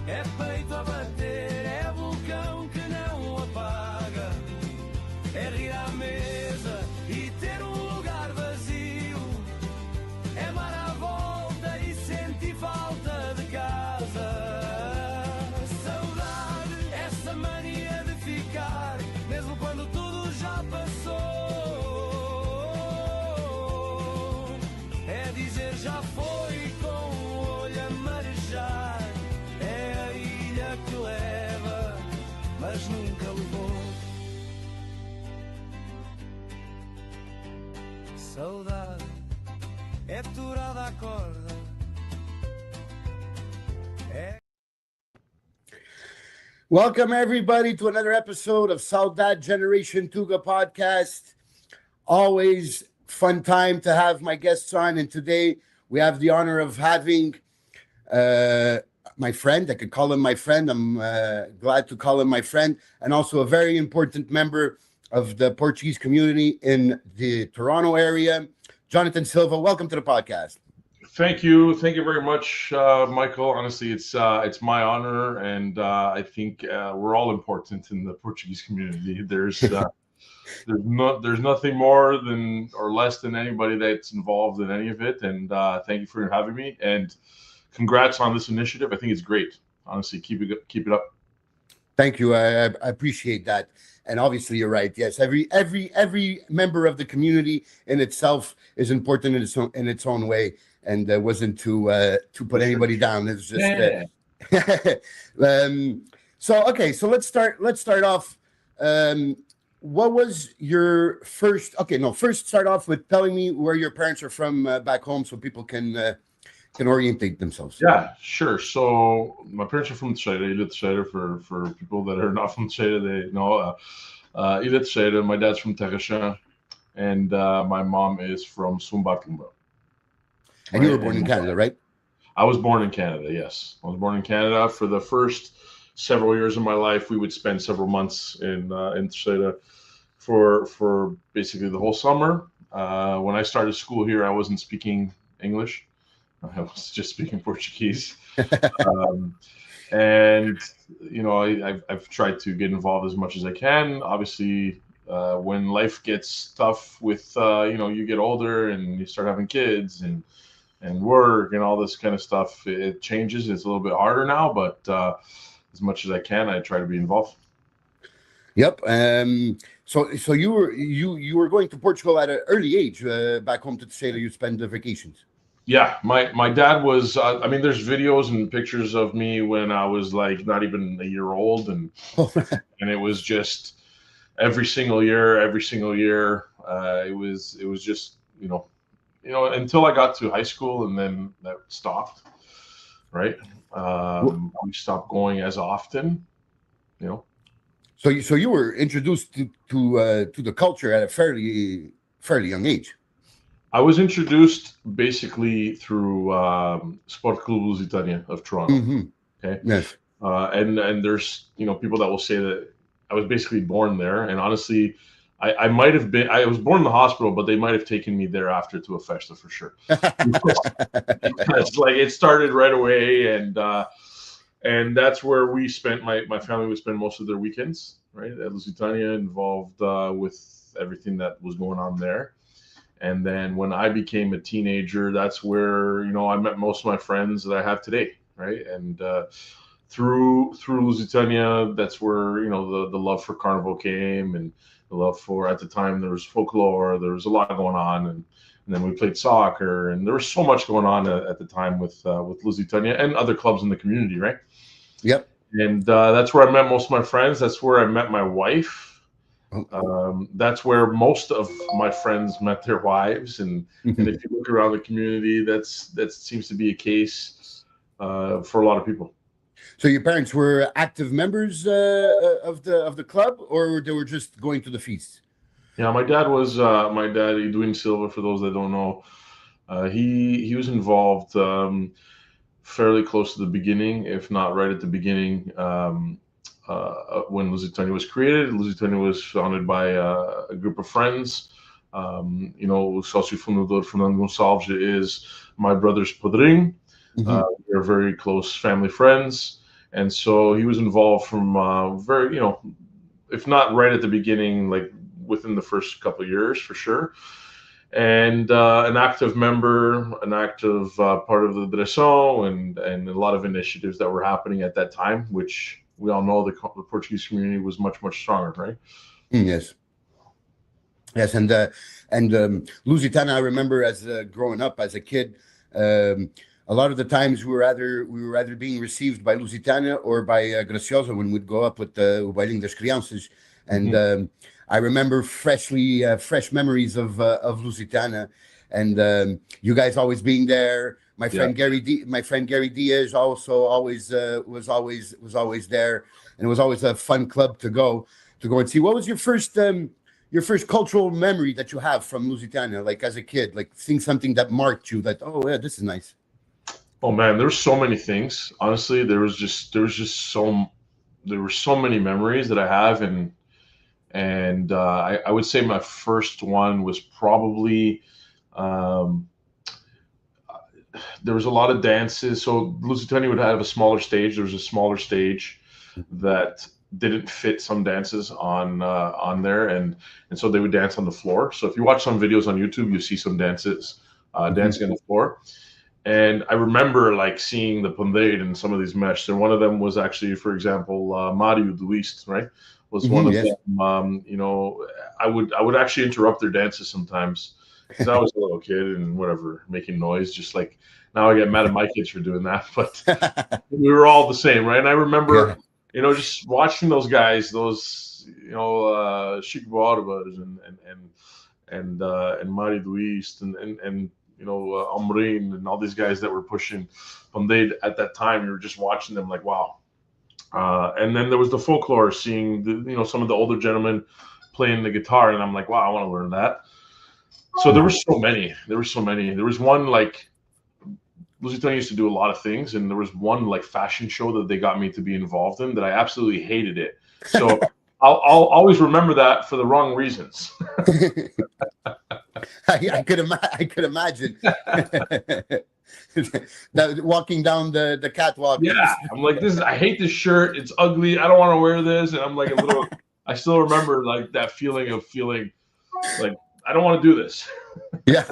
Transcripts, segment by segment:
É peito a bater, é vulcão que não apaga. É rir à mesa e ter lugar vazio. É mar à volta e sentir falta de casa. Saudade, essa mania de ficar, mesmo quando tudo já passou. É dizer já foi com o olho a marejar. É a ilha que leva, mas nunca levou. Saudade é dourada a corda. Welcome everybody to another episode of Saudade Generation Tuga podcast. Always fun time to have my guests on, and today we have the honor of having my friend. I could call him my friend. I'm glad to call him my friend, and also a very important member of the Portuguese community in the Toronto area, Jonathan Silva. Welcome to the podcast. Thank you very much, Michael. Honestly, it's my honor, and I think we're all important in the Portuguese community. There's nothing more than or less than anybody that's involved in any of it. And thank you for having me, and congrats on this initiative. I think it's great. Honestly, keep it up. Thank you. I appreciate that. And obviously, you're right. Yes, every member of the community in itself is important in its own way, and wasn't to put anybody down. It's just so let's start off. What was your first? First start off with telling me where your parents are from back home, so people can orientate themselves. Yeah, sure. So my parents are from Teixeira. For people that are not from Teixeira, they know Ilha Teixeira. My dad's from Terrachan, and my mom is from Sumbatumba. And you were born in Canada, right? I was born in Canada, yes. I was born in Canada. For the first several years of my life, we would spend several months in Teixeira for basically the whole summer. When I started school here, I wasn't speaking English. I was just speaking Portuguese. And, you know, I've tried to get involved as much as I can. Obviously, when life gets tough with, you get older and you start having kids and work and all this kind of stuff, it changes. It's a little bit harder now, but as much as I can, I try to be involved. Yep. So you were going to Portugal at an early age, back home to Teixeira. You spend the vacations. Yeah, my dad was. There's videos and pictures of me when I was like not even a year old, and and it was just every single year. It was just until I got to high school, and then that stopped. Right, we stopped going as often. So you were introduced to the culture at a fairly young age. I was introduced basically through Sport Club Lusitania of Toronto. Mm-hmm. Okay. Yes. And there's people that will say that I was basically born there, and honestly, I might have been. I was born in the hospital, but they might have taken me thereafter to a festa for sure. It's like it started right away, and that's where we spent. My family would spend most of their weekends, right, at Lusitania, involved with everything that was going on there. And then when I became a teenager, that's where I met most of my friends that I have today, right? And through Lusitania, that's where the love for carnival came, and the love for, at the time there was folklore, there was a lot going on, and then we played soccer, and there was so much going on at the time with Lusitania and other clubs in the community, right? Yep. And that's where I met most of my friends. That's where I met my wife. That's where most of my friends met their wives, and if you look around the community, that seems to be a case for a lot of people. So your parents were active members of the club, or they were just going to the feasts? Yeah, my dad, Jonathan Silva, for those that don't know, he was involved fairly close to the beginning, if not right at the beginning. When Lusitania was created, Lusitania was founded by a group of friends. O sócio fundador Fernando Gonçalves is my brother's padrinho. We're very close family friends, And so he was involved from very, you know, if not right at the beginning, like within the first couple of years for sure. And an active member, an active part of the Dressão, and a lot of initiatives that were happening at that time, which we all know the Portuguese community was much, much stronger, right? Yes. Yes, and Lusitana, I remember as growing up as a kid, a lot of the times we were either being received by Lusitana or by Graciosa when we'd go up with the Bailinho das Crianças, and I remember fresh memories of Lusitana, and you guys always being there. My friend Gary Diaz also always was always there, and it was always a fun club to go and see. What was your first cultural memory that you have from Lusitana, like as a kid, like seeing something that marked you, that, oh yeah, this is nice? Oh man, there were so many things. Honestly, there were so many memories that I have, and I would say my first one was probably there was a lot of dances. So Lusitania would have a smaller stage. There was a smaller stage that didn't fit some dances on there, and so they would dance on the floor. So if you watch some videos on YouTube, you see some dances dancing on the floor. And I remember like seeing the Pandeiro and some of these mesh. And one of them was actually, for example, Mario do East, right? Was one of them. You know, I would actually interrupt their dances sometimes because I was a little kid and whatever, making noise. Just like now, I get mad at my kids for doing that, but we were all the same, right? And I remember, you know, just watching those guys, those, you know, Chico Barbas and Mario do East and you know, Amorim and all these guys that were pushing Pandeiro at that time. You were just watching them like, wow. And then there was the folklore, seeing the, you know, some of the older gentlemen playing the guitar, and I'm like, wow, I want to learn that. So there were so many. There was one, like, Lusitania used to do a lot of things, and there was one like fashion show that they got me to be involved in that I absolutely hated it. So I'll always remember that for the wrong reasons. I could imagine that walking down the catwalk. Yeah, I'm like, I hate this shirt. It's ugly. I don't want to wear this. And I'm like I still remember like that feeling like I don't want to do this. Yeah,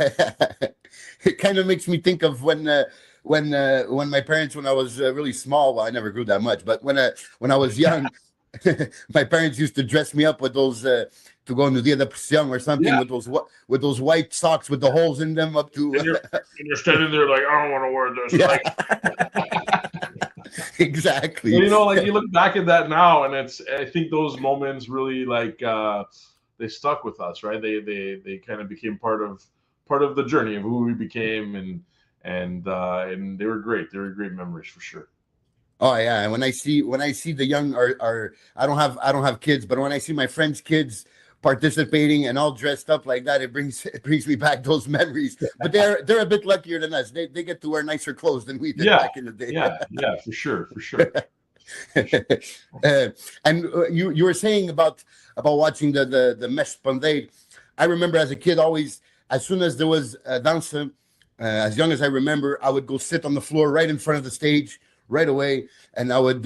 it kind of makes me think of when my parents, when I was really small. Well, I never grew that much, but when I was young, my parents used to dress me up with those to go into Dia da Pressão or something, with those white socks with the holes in them up to. And you're standing there like, I don't want to wear this. Yeah. Exactly. Well, you know, like you look back at that now, and I think those moments really like they stuck with us, right? They kind of became part of the journey of who we became, and they were great. They were great memories for sure. Oh yeah, and when I see the young I don't have kids, but when I see my friends' kids participating and all dressed up like that, it brings me back those memories. But they're a bit luckier than us. They get to wear nicer clothes than we did back in the day. Yeah, for sure. And you were saying about watching the mesh Pandeiro. I remember as a kid, always, as soon as there was a dança, as young as I remember, I would go sit on the floor right in front of the stage right away, and I would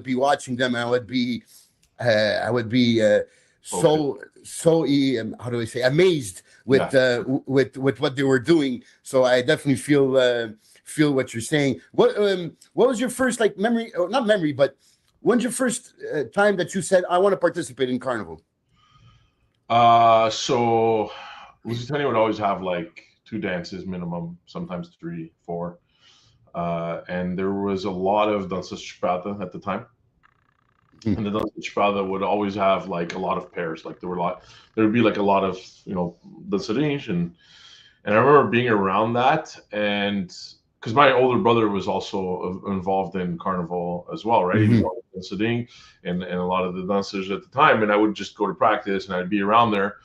be watching them, and I would be so how do I say, amazed with what they were doing. So I definitely feel what you're saying. What was your first like memory, or not memory, but when's your first time that you said, I want to participate in Carnival? So Lusitania would always have like 2 dances minimum, sometimes 3, 4. And there was a lot of dança de espada at the time. And the dança de espada would always have like a lot of pairs. Like there would be like a lot of, you know, dançarins, and I remember being around that, and because my older brother was also involved in Carnival as well, right? He was dançaring and a lot of the dancers at the time, and I would just go to practice and I'd be around there,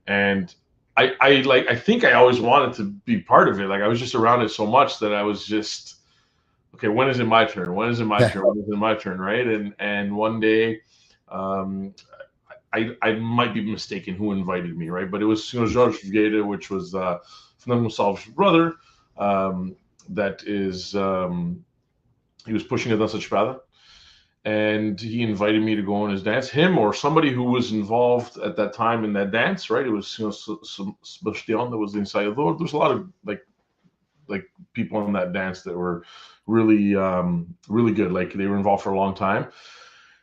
and I think I always wanted to be part of it. Like I was just around it so much that I was just, okay, when is it my turn? When is it my turn? When is it my turn? Right? And one day, I might be mistaken who invited me, right? But it was Senhor Jorge Vieira, which was Fernando Gonçalves' brother. That is, he was pushing a dança de espada, and he invited me to go on his dance. Him or somebody who was involved at that time in that dance, right? It was Sebastian that was the ensaiador. There's a lot of like people in that dance that were really really good. Like they were involved for a long time.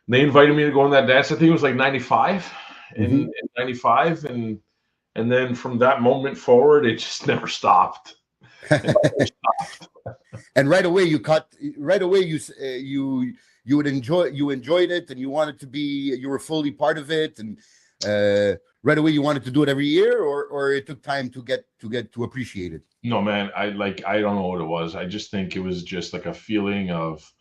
And they invited me to go on that dance. I think it was like 95 in 95, and then from that moment forward, it just never stopped. And right away you enjoyed it, and you wanted to be, you were fully part of it, and right away you wanted to do it every year, or it took time to get to appreciate it? No, man, I don't know what it was. I just think it was just like a feeling of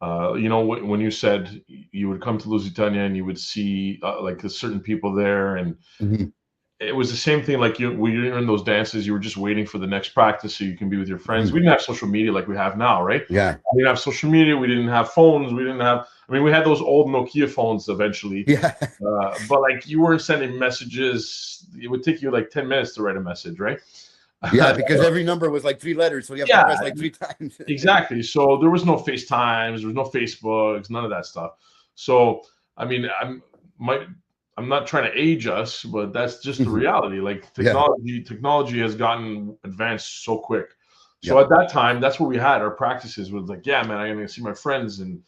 when you said you would come to Lusitania and you would see like certain people there, and it was the same thing. Like when you're in those dances, you were just waiting for the next practice so you can be with your friends. We didn't have social media like we have now, right? Yeah. We didn't have social media. We didn't have phones. We didn't have. I mean, we had those old Nokia phones eventually. Yeah. But like you weren't sending messages. It would take you like 10 minutes to write a message, right? Yeah, because every number was like 3 letters, so you have to press like 3 times. Exactly. So there was no FaceTimes, there was no Facebooks, none of that stuff. So I mean, I'm not trying to age us, but that's just the reality. Like technology has gotten advanced so quick. So at that time, that's what we had. Our practices was like, yeah, man, I'm gonna see my friends, and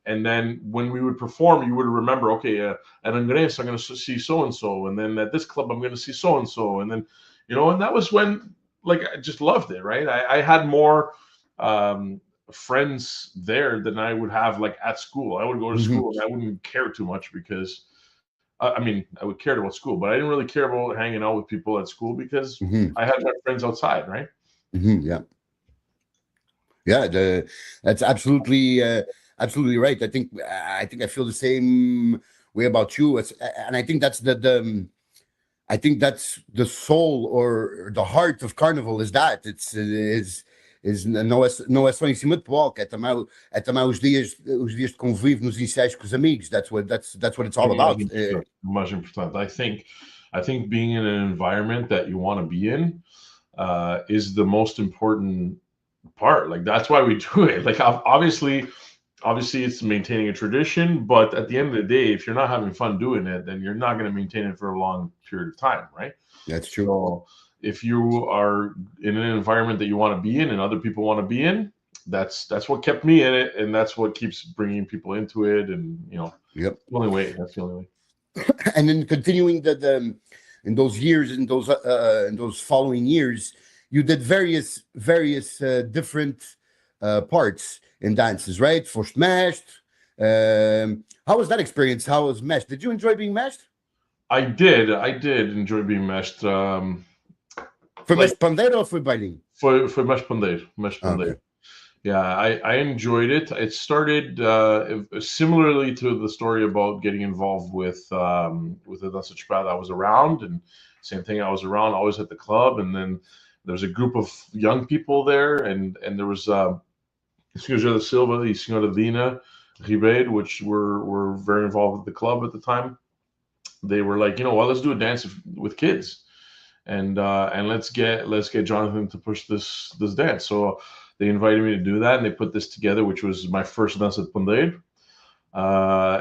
then when we would perform, you would remember, okay, at Angres, I'm gonna see so and so, and then at this club, I'm gonna see so and so, and then and that was when like I just loved it, right? I had more friends there than I would have like at school. I would go to school and I wouldn't care too much because I mean, I would care about school, but I didn't really care about hanging out with people at school because I had my friends outside, right? Yeah. That's absolutely right. I think I feel the same way about you. And I think that's the soul or the heart of Carnival is that não é só em cima de palco, é também os dias de convívio nos ensaios com os amigos. That's what it's all about. Much important. I think being in an environment that you want to be in is the most important part. Like that's why we do it. Like obviously it's maintaining a tradition, but at the end of the day, if you're not having fun doing it, then you're not going to maintain it for a long period of time, right? That's true. So if you are in an environment that you want to be in and other people want to be in, that's what kept me in it, and that's what keeps bringing people into it. And the only way. That's the only way. And then continuing in those years, in those following years, you did various different parts in dances, right? First meshed. How was that experience? How was meshed? Did you enjoy being meshed? I did enjoy being meshed. For meshed pandeiro or for bailinho? For meshed pandeiro. Okay. Yeah, I enjoyed it. It started similarly to the story about getting involved with the Dança de Espada. I was around, and same thing. I was around, always at the club, and then there's a group of young people there, and there was Senhor Jonathan Silva, the Senhora Dina Ribeiro, which were very involved with the club at the time. They were like, let's do a dance with kids, and let's get Jonathan to push this dance. So they invited me to do that, and they put this together, which was my first Dança de Pandeiro.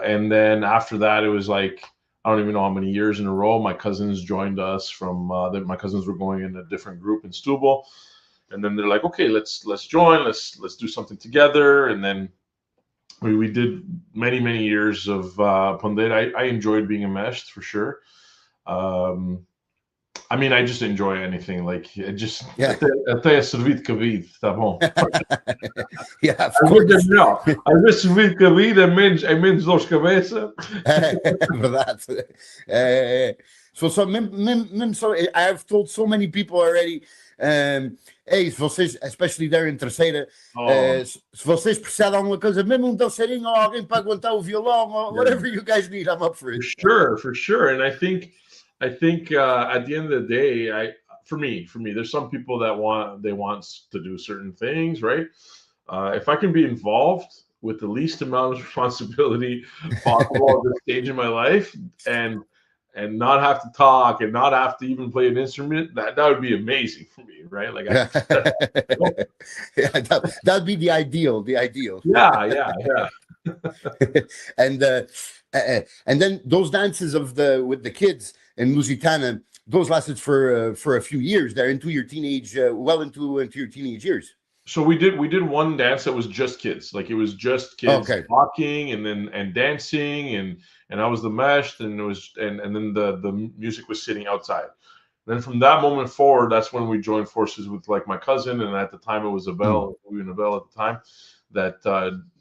And then after that, it was like, I don't even know how many years in a row, my cousins joined us from, my cousins were going in a different group in Stubble. And then they're like, okay, let's join, let's do something together. And then we did many, many years of Pandeiro. I enjoyed being enmeshed for sure. I mean, I just enjoy anything. Like, até servir de cabide, tá bom? Yeah, of course. Às vezes servir de cabide é menos dor de cabeça. Verdade. So I have told so many people already. Hey, se vocês, especially there in Terceira, se vocês precisam de alguma coisa, mesmo dançarino ou alguém para aguentar o violão or whatever you guys need, I'm up for it. For sure. And I think at the end of the day, for me, there's some people that want to do certain things, right? If I can be involved with the least amount of responsibility possible at this stage in my life, and not have to talk and not have to even play an instrument, that would be amazing for me, right? Like, that'd be the ideal. Yeah. and and then those dances with the kids in Lusitana, those lasted for a few years there into your teenage, well into your teenage years. So we did one dance that was just kids. Like it was just kids talking and dancing and I was the mesh, and it was and then the music was sitting outside. Then from that moment forward, that's when we joined forces with like my cousin, and at the time it was Abel, we were Abel at the time, that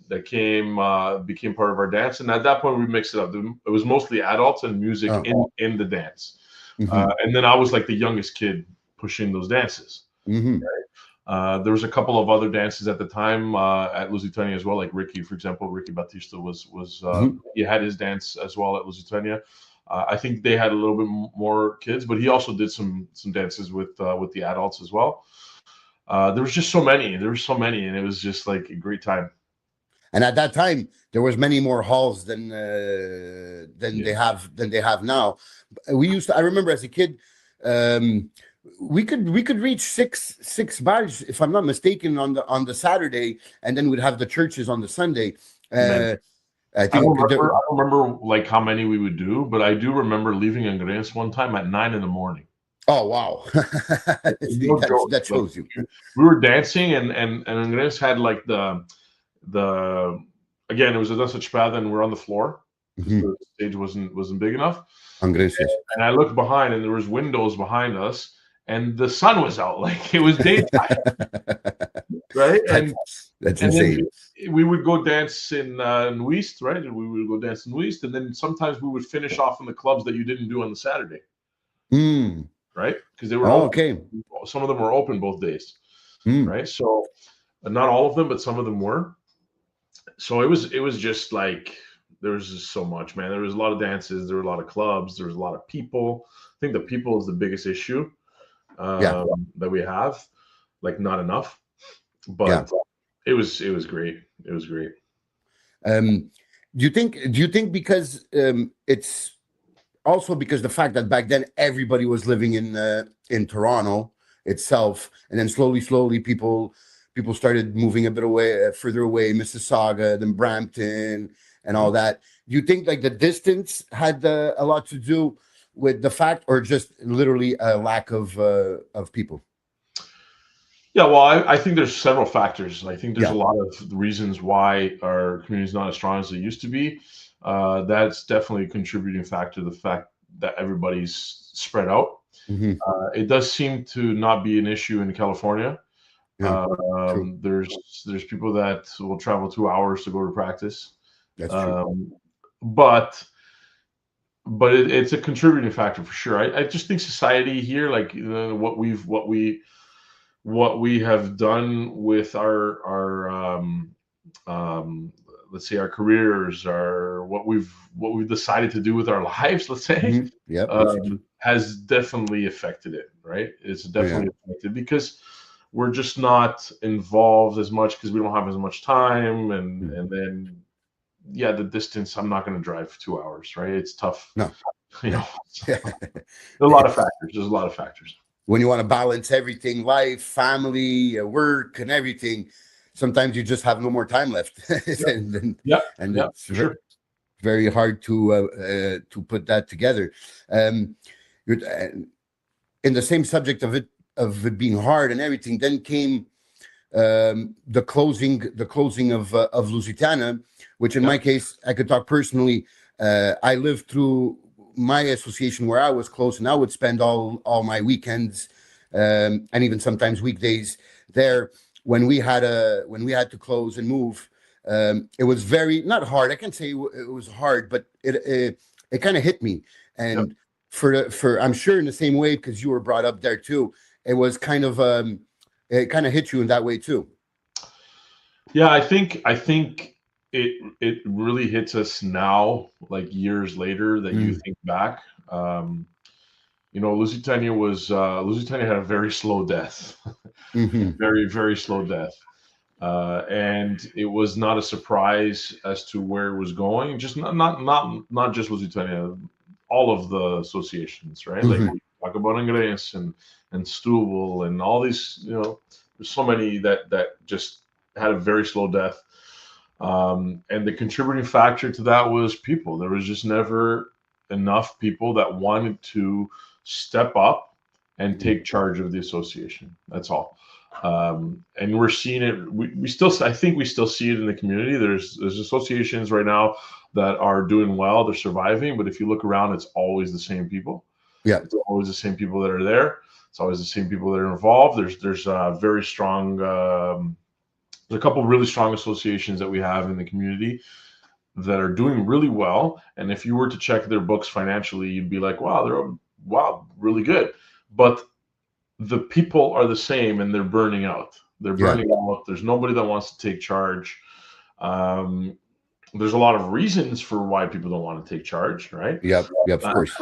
became part of our dance. And at that point we mixed it up. It was mostly adults and music in the dance. And then I was like the youngest kid pushing those dances. There was a couple of other dances at the time at Lusitania as well, like Ricky, for example. Ricky Batista was he had his dance as well at Lusitania. I think they had a little bit more kids, but he also did some dances with the adults as well. There was just so many, and it was just like a great time. And at that time, there was many more halls than they have now. I remember as a kid, we could reach six bars, if I'm not mistaken, on the Saturday, and then we'd have the churches on the Sunday. I don't remember like how many we would do, but I do remember leaving Angrense one time at 9 a.m. Oh wow. that shows you. We were dancing and Angrense had like the again, it was a dança de espada, and we're on the floor. The stage wasn't big enough. And I looked behind, and there was windows behind us, and the sun was out, like it was daytime. Right? That's insane. We would go dance in West, right? And we would go dance in West, and then sometimes we would finish off in the clubs that you didn't do on the Saturday. Right? Because they were open. Some of them were open both days. Right? So not all of them, but some of them were. So it was just like there was just so much, man. There was a lot of dances, there were a lot of clubs, there was a lot of people. I think the people is the biggest issue that we have, like not enough. But it was great. It was great. Do you think because it's also because the fact that back then everybody was living in Toronto itself, and then slowly people started moving a bit away, further away, Mississauga, then Brampton, and all that. Do you think like the distance had a lot to do with the fact, or just literally a lack of people? Yeah, well, I think there's several factors. I think there's a lot of reasons why our community is not as strong as it used to be. That's definitely a contributing factor, the fact that everybody's spread out. It does seem to not be an issue in California. There's people that will travel 2 hours to go to practice. That's true. But it's a contributing factor for sure. I just think society here, like what we have done with our let's say our careers, or what we've decided to do with our lives, let's say, has definitely affected it. Right? It's definitely affected because we're just not involved as much because we don't have as much time, and then the distance. I'm not going to drive for 2 hours, right? It's tough. No, there's a lot of factors. There's a lot of factors. When you want to balance everything, life, family, work, and everything, sometimes you just have no more time left. It's very hard to put that together. You're, in the same subject of it being hard and everything, then came the closing of Lusitana, which in my case, I could talk personally. I lived through my association where I was close, and I would spend all my weekends and even sometimes weekdays there when we had to close and move. It was very not hard. I can't say it was hard, but it kind of hit me. And for I'm sure in the same way, because you were brought up there too, it was kind of it kind of hit you in that way too. Yeah, I think it really hits us now, like years later, that you think back. Lusitania had a very slow death, very, very slow death. And it was not a surprise as to where it was going. Just not just Lusitania, all of the associations, right? Like we talk about Angrense and Stubble and all these, there's so many that just had a very slow death. And the contributing factor to that was people. There was just never enough people that wanted to step up and take charge of the association. That's all. And we're seeing it. We still, I think we still see it in the community. There's associations right now that are doing well. They're surviving. But if you look around, it's always the same people. Yeah. It's always the same people that are there. It's always the same people that are involved. There's a very strong, there's a couple of really strong associations that we have in the community that are doing really well. And if you were to check their books financially, you'd be like, wow, really good. But the people are the same and they're burning out. They're burning out. There's nobody that wants to take charge. There's a lot of reasons for why people don't want to take charge, right? Yep, of course.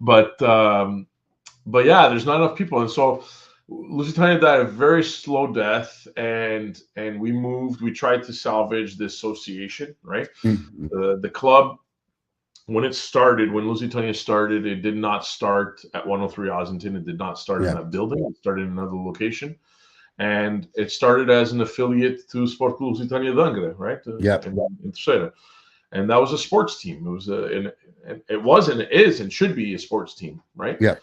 But yeah, there's not enough people. And so Lusitania died a very slow death, and we tried to salvage the association, right? Mm-hmm. The club, when Lusitania started, it did not start at 103 Ossington. It did not start in that building. It started in another location. And it started as an affiliate to Sport Lusitania d'Angre, right? In Terceira. And that was a sports team. It was and it is and should be a sports team, right? Yeah.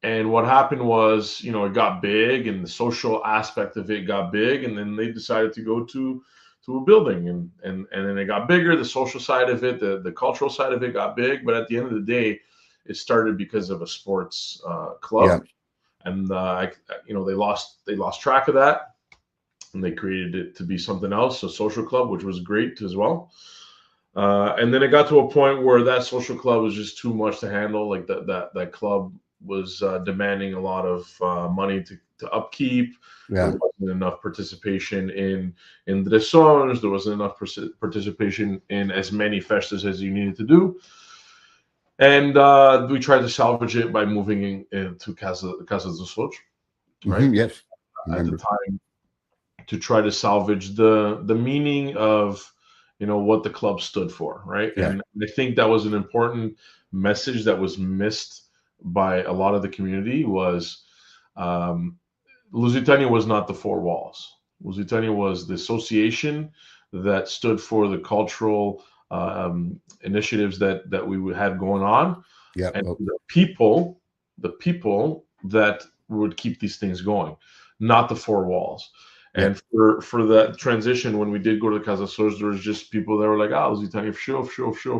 And what happened was, it got big, and the social aspect of it got big, and then they decided to go to a building, and then it got bigger. The social side of it, the cultural side of it got big, but at the end of the day, it started because of a sports club, and they lost track of that, and they created it to be something else, a social club, which was great as well. And then it got to a point where that social club was just too much to handle. Like that club was demanding a lot of money to upkeep. There wasn't enough participation in dressons. There wasn't enough participation in as many festas as you needed to do. And we tried to salvage it by moving into Casa dos Açores, right? Mm-hmm, yes. At the time, to try to salvage the meaning of what the club stood for, right? Yeah. And I think that was an important message that was missed by a lot of the community. Was Lusitania was not the four walls. Lusitania was the association that stood for the cultural initiatives that we had going on, and the people that would keep these things going, not the four walls. And for that transition, when we did go to the Casa Açores, there was just people that were like, Lusitania for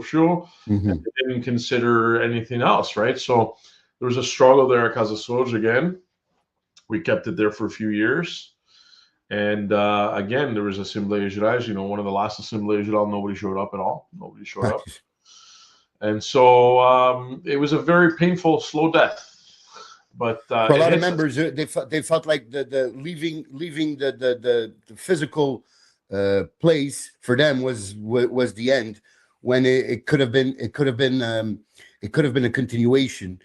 sure. Mm-hmm. And they didn't consider anything else, right? So there was a struggle there at Casa Açores again. We kept it there for a few years. And again, there was Assembleia Gerais, one of the last Assembleia Geral, nobody showed up at all. Nobody showed up. And so it was a very painful, slow death. But for a lot of members, they felt like the leaving the physical place for them was the end, when it could have been a continuation,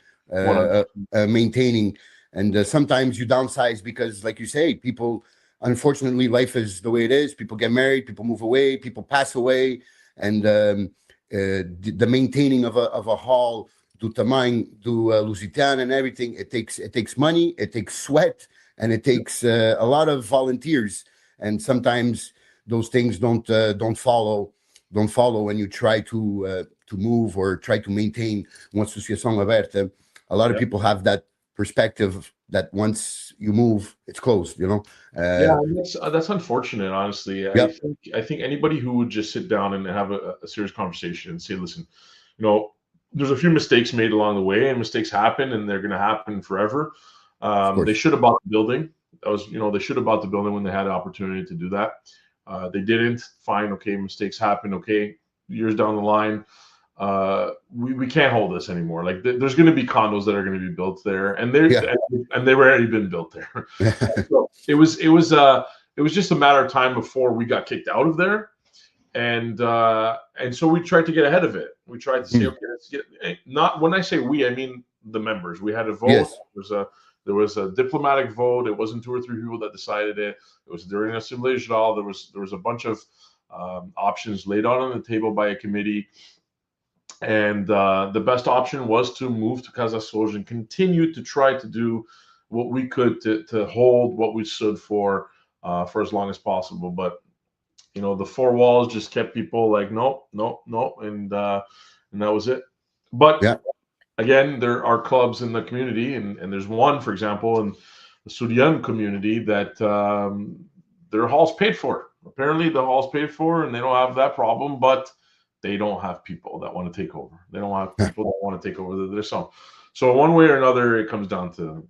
maintaining. And sometimes you downsize because, like you say, people, unfortunately, life is the way it is. People get married, people move away, people pass away, and the maintaining of a hall, do tamanho, do Lusitana and everything, it takes money, it takes sweat, and it takes a lot of volunteers. And sometimes those things don't follow when you try to move or try to maintain one associação aberta. A lot of people have that perspective that once you move, it's closed. That's unfortunate, honestly. I think anybody who would just sit down and have a serious conversation and say, listen, there's a few mistakes made along the way, and mistakes happen, and they're going to happen forever. They should have bought the building. They should have bought the building when they had the opportunity to do that. They didn't. Fine. Okay. Mistakes happen. Okay. Years down the line, we can't hold this anymore. Like there's going to be condos that are going to be built there, and they've already been built there. So it was just a matter of time before we got kicked out of there. And so we tried to get ahead of it. We tried to say, okay, let's get. Not when I say we, I mean the members. We had a vote. Yes. There was a diplomatic vote. It wasn't 2 or 3 people that decided it. It was during Assembleia Geral. There was a bunch of options laid out on the table by a committee, and the best option was to move to Casa Açores and continue to try to do what we could to hold what we stood for as long as possible. But the four walls just kept people like, no, no, no, and that was it. But Yeah. again, there are clubs in the community, and there's one, for example, in the Sudian community that their hall's paid for. Apparently, the hall's paid for, and they don't have that problem, but they don't have people that want to take over. They don't have people that want to take over their song. So one way or another, it comes down to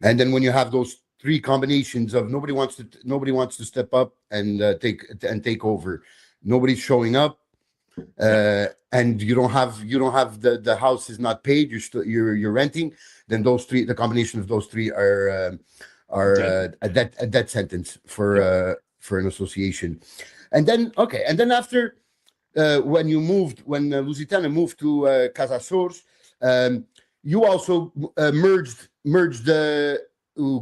And then when you have those three combinations of nobody wants to step up and take over, nobody's showing up, and you don't have the house is not paid, you're renting, then the combination of those three are a death sentence for an association. And then after when Lusitana moved to Casa Sors, you also merged the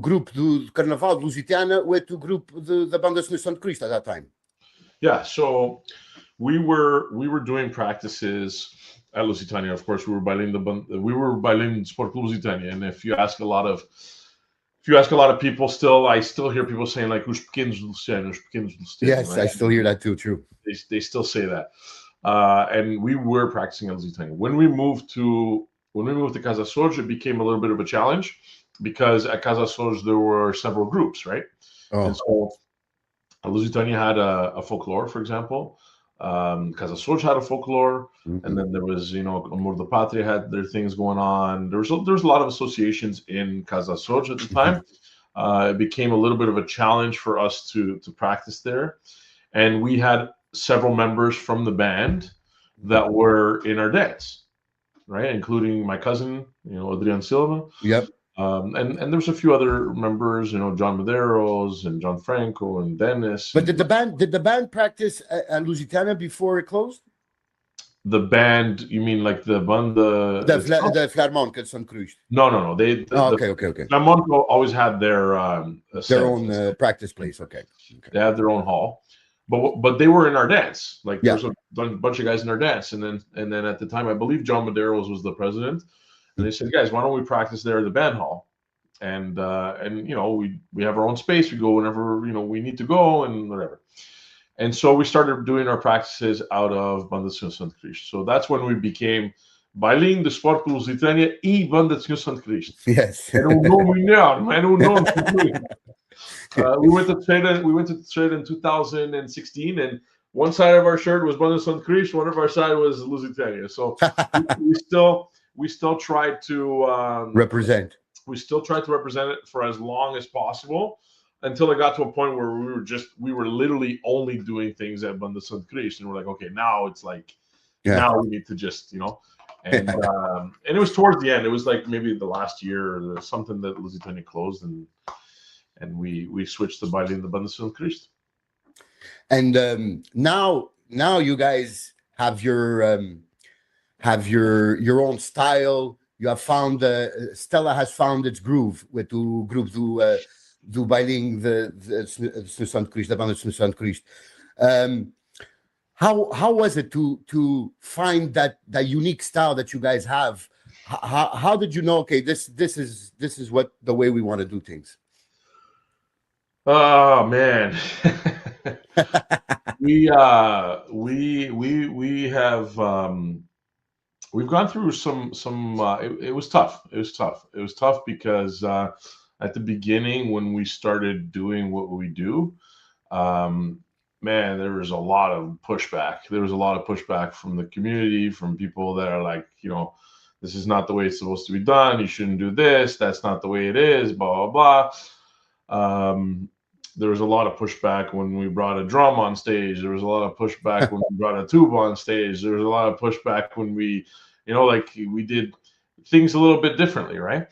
group do Carnaval de Lusitana with the group the Banda Senhor Santo Cristo at that time. Yeah, so we were doing practices at Lusitania. Of course, we were Bailinho da Banda. We were Bailinho Sport Lusitania, and if you ask a lot of people, I still hear people saying like "os pequenos Lucianos, os pequenos Lucianos." Yes, right? I still hear that too. True. They still say that, and we were practicing at Lusitania. When we moved to Casa Sors, it became a little bit of a challenge because at Casa Sors there were several groups, right? Oh. And so Lusitania had a folklore, for example. Casa Sors had a folklore, and then there was, Amor da Patria had their things going on. There was a lot of associations in Casa Sors at the time. It became a little bit of a challenge for us to practice there, and we had several members from the band that were in our dance, right, including my cousin, Jonathan Silva. Yep. And there's a few other members, John Medeiros and John Franco and Dennis. But did the band practice at Lusitana before it closed? The band, you mean like the banda? The Filarmónica de Santo Cristo. No. Okay. Filarmónica always had their own practice place. Okay. They had their own hall, but they were in our dance. Like Yeah. there's a bunch of guys in our dance, and then at the time, I believe John Medeiros was the president. And they said, guys, why don't we practice there at the band hall? And we have our own space. We go whenever we need to go and whatever. And so we started doing our practices out of Banda Senhor Santo Cristo. So that's when we became Bailinho de Sport Lusitania e Banda Senhor Santo Cristo. Yes. Era nome melhor, era nome. We went to trade in 2016, and one side of our shirt was Banda Santo Cristo, one of our side was Lusitania. So we still tried to represent. We still tried to represent it for as long as possible until it got to a point where we were literally only doing things at Banda Santo Cristo, and we're like, okay, now it's like now we need to just and it was towards the end. It was like maybe the last year or something that Lusitania closed, and we switched to Bailinho da Banda Senhor Cristo. And now you guys have your own style. You have found Stella has found its groove with two groups do Bailinho the Santo Cristo, the Banda Senhor Santo Cristo. How was it to find that unique style that you guys have? How did you know? Okay, this is what the way we want to do things. Oh man. We have we've gone through some it was tough. It was tough because at the beginning when we started doing what we do, man, there was a lot of pushback. There was a lot of pushback from the community, from people that are like, this is not the way it's supposed to be done. You shouldn't do this. That's not the way it is, blah, blah, blah. There was a lot of pushback when we brought a drum on stage. There was a lot of pushback when we brought a tuba on stage. There was a lot of pushback when we, we did things a little bit differently, right?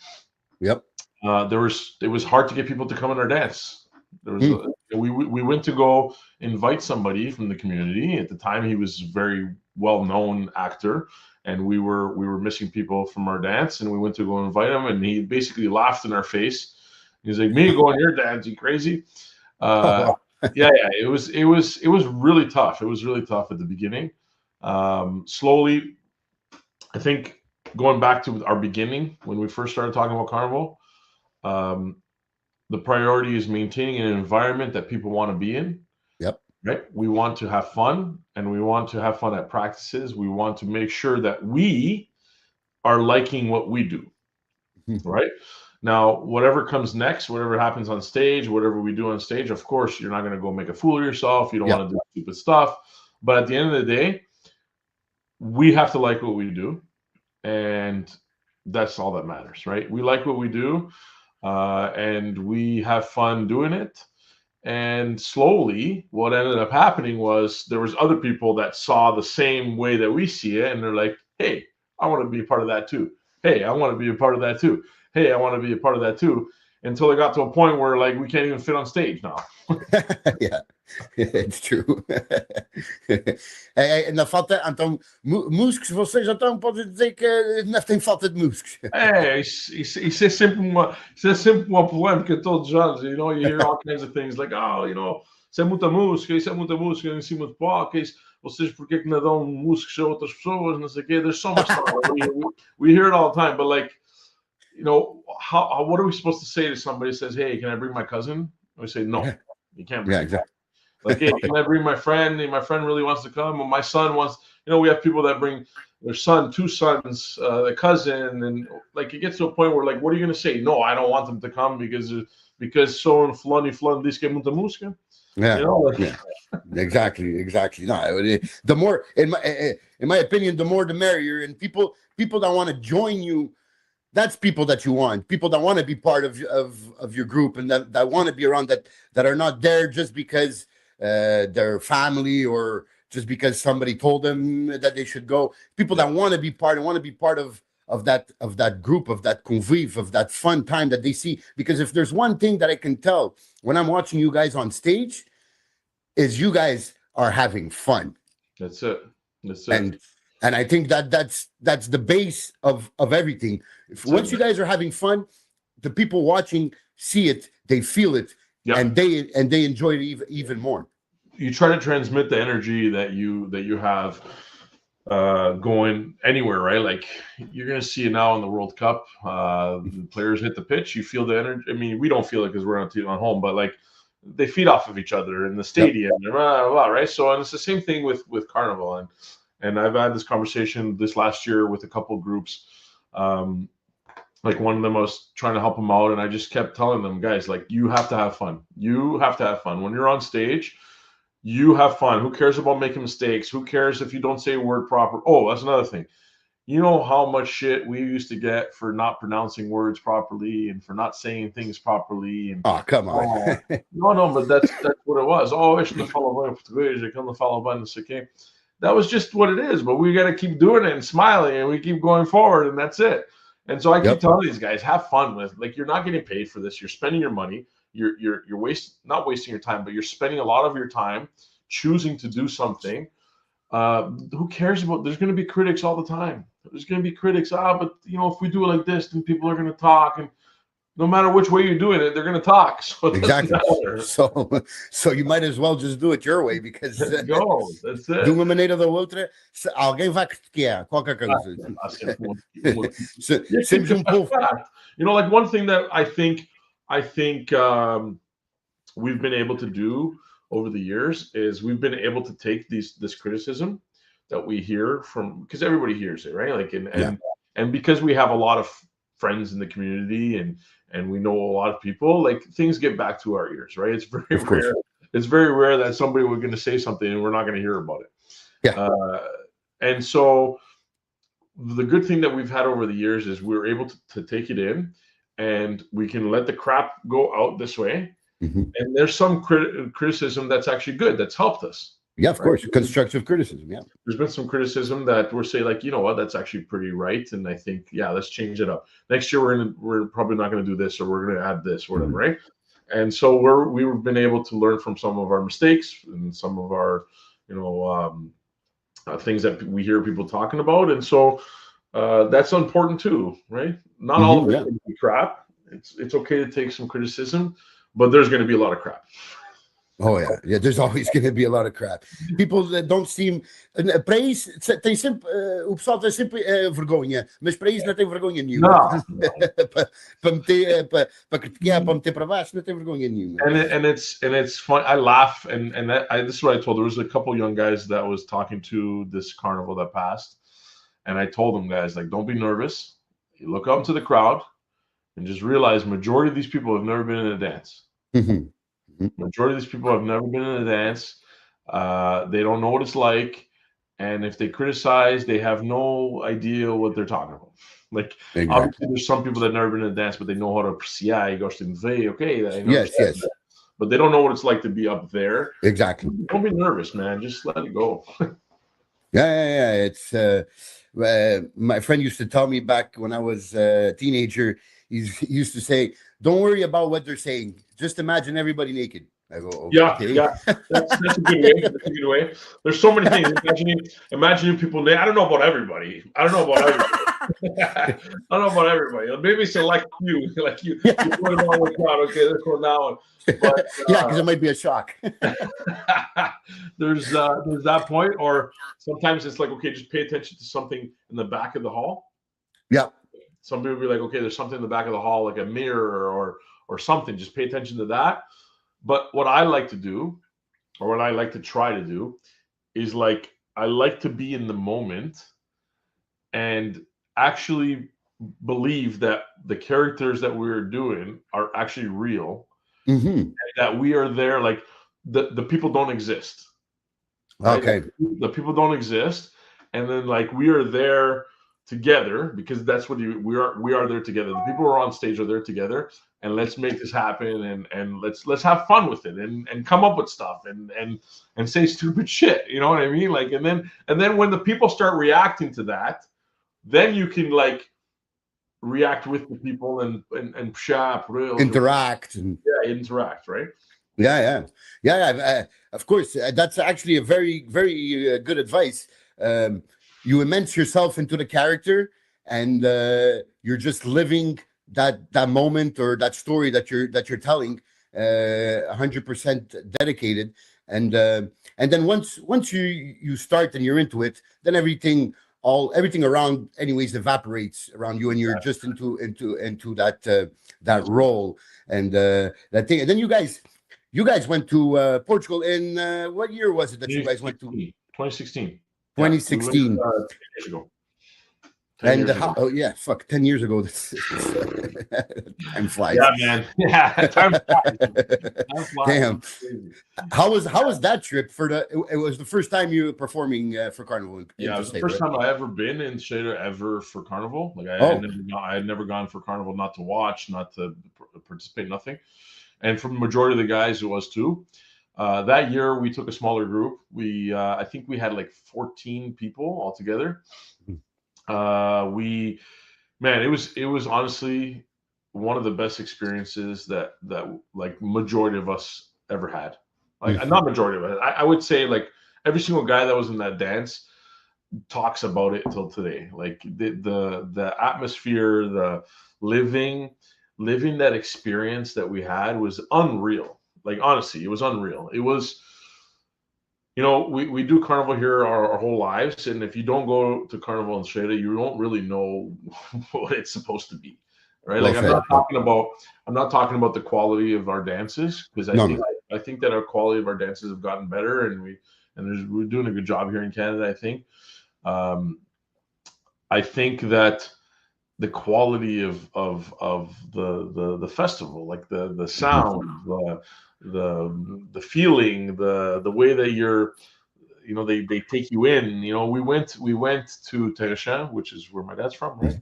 Yep. It was hard to get people to come in our dance. There was we went to go invite somebody from the community. At the time, he was a very well-known actor, and we were missing people from our dance, and we went to go invite him, and he basically laughed in our face. He's like, "Me go on your dance, you crazy?" Yeah. It was really tough. It was really tough at the beginning. Slowly, I think going back to our beginning when we first started talking about Carnival, the priority is maintaining an environment that people want to be in. Right? We want to have fun, and we want to have fun at practices. We want to make sure that we are liking what we do, right? Now, whatever comes next, whatever happens on stage, whatever we do on stage, of course, you're not going to go make a fool of yourself. You don't want to do stupid stuff. But at the end of the day, we have to like what we do. And that's all that matters, right? We like what we do, and we have fun doing it. And slowly, what ended up happening was there was other people that saw the same way that we see it, and they're like, hey, I want to be a part of that too. Hey, I want to be a part of that too. Hey, I want to be a part of that too. Until it got to a point where like we can't even fit on stage now. Yeah, it's true. Na falta, então, músicos, vocês então podem dizer que não tem falta de músicos. Isso é sempre uma polêmica todos os anos. You know, you hear all kinds of things like, oh, you know, isso é muita música em cima de palco. Vocês por que não dão músicos a outras pessoas, não sei o quê. There's so much stuff. We hear it all the time, but like, you know, what are we supposed to say to somebody who says, hey, can I bring my cousin? We say, no, you can't bring exactly. Like, hey, can I bring my friend? And my friend really wants to come. Well, my son wants, you know, we have people that bring their son, two sons, a cousin. And like, it gets to a point where like, what are you going to say? No, I don't want them to come because so and flunny diz que é muita música. Yeah, you know, like, yeah, exactly. No, the more, in my opinion, the more the merrier. And people that want to join you, that's people that you want. People that want to be part of your group and that want to be around, that are not there just because their family or just because somebody told them that they should go. People that want to be part of that group, of that convive, of that fun time that they see. Because if there's one thing that I can tell when I'm watching you guys on stage, is you guys are having fun. That's it. And I think that's the base of everything. Once you guys are having fun, the people watching see it, they feel it, and they enjoy it even more. You try to transmit the energy that you have going anywhere, right? Like you're going to see it now in the World Cup. The players hit the pitch, you feel the energy. I mean, we don't feel it because we're on home, but like they feed off of each other in the stadium, right? So, and it's the same thing with Carnival. And I've had this conversation this last year with a couple groups. Like one of them, I was trying to help them out, and I just kept telling them, guys, like, you have to have fun. You have to have fun. When you're on stage, you have fun. Who cares about making mistakes? Who cares if you don't say a word proper? Oh, that's another thing. You know how much shit we used to get for not pronouncing words properly and for not saying things properly. And, oh, come on. No, but that's what it was. Oh, isto não fala bem português, aquilo não fala bem, não sei o quê. That was just what it is, but we got to keep doing it and smiling, and we keep going forward, and that's it. And so I keep telling these guys, have fun with, like, you're not getting paid for this. You're spending your money. You're not wasting your time, but you're spending a lot of your time choosing to do something. Who cares about? There's going to be critics all the time. There's going to be critics. But you know, if we do it like this, then people are going to talk, and no matter which way you're doing it, they're going to talk. So exactly. So you might as well just do it your way, because go. That's it. De uma maneira ou da outra, alguém vai criticar qualquer coisa. You know, like one thing that I think we've been able to do over the years is we've been able to take this criticism that we hear from, because everybody hears it, right? Like, and because we have a lot of friends in the community and we know a lot of people, like, things get back to our ears, right? It's very rare. It's very rare that somebody was going to say something and we're not going to hear about it. Yeah. And so the good thing that we've had over the years is we're able to take it in, and we can let the crap go out this way. Mm-hmm. And there's some criticism that's actually good, that's helped us. Yeah, of course. Constructive criticism. Yeah. There's been some criticism that we're saying, like, you know what, that's actually pretty right. And I think, let's change it up. Next year, we're probably not going to do this, or we're going to add this, or whatever, Mm-hmm. right? And so we've been able to learn from some of our mistakes and some of our, things that we hear people talking about. And so that's important too, right? Not all of it can be crap. It's okay to take some criticism, but there's going to be a lot of crap. Oh yeah. There's always going to be a lot of crap. People that don't seem para isso tem sempre o pessoal tem sempre vergonha, mas para isso não tem vergonha nenhuma. No. para meter para criticar, para meter para baixo, não tem vergonha nenhuma. And it's fun. I laugh and this is what I told. There was a couple young guys that was talking to this carnival that passed, and I told them, guys, like, don't be nervous. You look out into the crowd and just realize majority of these people have never been in a dance. Mhm. Majority of these people have never been in a dance. They don't know what it's like, and if they criticize, they have no idea what they're talking about. Like, obviously, there's some people that never been in a dance, but they know how to apreciar. Okay, Yes. But they don't know what it's like to be up there. Exactly. Don't be nervous, man. Just let it go. Yeah. It's my friend used to tell me back when I was a teenager. He used to say, "Don't worry about what they're saying. Just imagine everybody naked." I go, okay. Yeah. That's a good way. That's a good way. There's so many things. Imagining people naked. I don't know about everybody. Maybe select you. Like you put them on the crowd. Okay, let's go now. But, because it might be a shock. there's that point, or sometimes it's like, okay, just pay attention to something in the back of the hall. Yeah. Some people will be like, okay, there's something in the back of the hall, like a mirror or something. Just pay attention to that. But what I like to do, or what I like to try to do, is like, I like to be in the moment and actually believe that the characters that we're doing are actually real. Mm-hmm. And that we are there, like the people don't exist. Right? Okay. The people don't exist. And then like we are there together, because that's what we are there together. The people who are on stage are there together, and let's make this happen, and let's have fun with it, and come up with stuff and say stupid shit. You know what I mean? Like, and then when the people start reacting to that, then you can like react with the people and interact interact, right? Yeah. Of course, that's actually a very, very good advice. You immerse yourself into the character, and you're just living that moment or that story that you're telling, 100% dedicated. And then once you start and you're into it, then everything around anyways evaporates around you, and you're just into that role and that thing. And then you guys went to Portugal in what year was it that you guys went to? 2016. 2016. 10 years ago. 10 years ago. Time flies. Yeah, man. Yeah, time flies. Damn. How was that trip? It was the first time you were performing for Carnival. Yeah, it was the first time I ever been in Shader ever for Carnival. Like I had never gone for Carnival, not to watch, not to participate, nothing. And for the majority of the guys, it was too. That year we took a smaller group. I think we had like 14 people altogether. It was honestly one of the best experiences that like majority of us ever had. Like not majority of it. I would say like every single guy that was in that dance talks about it till today. Like the atmosphere, the living that experience that we had was unreal. Like, honestly, it was unreal. It was, we do Carnival here our whole lives. And if you don't go to Carnival in Sheda, you don't really know what it's supposed to be. Right. Like, I'm not talking about the quality of our dances, because I think that our quality of our dances have gotten better, and we're doing a good job here in Canada, I think. I think that the quality of the festival, like the sound, the feeling, the way that you're, they take you in. We went to Tereshan, which is where my dad's from, right?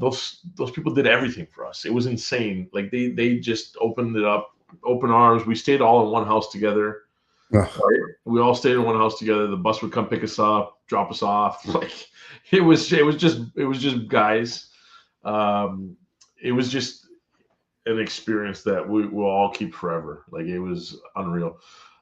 Those people did everything for us. It was insane. Like they just opened it up, open arms. We stayed all in one house together. Right? We all stayed in one house together. The bus would come pick us up, drop us off. Like it was just guys. It was just an experience that we will all keep forever. Like, it was unreal.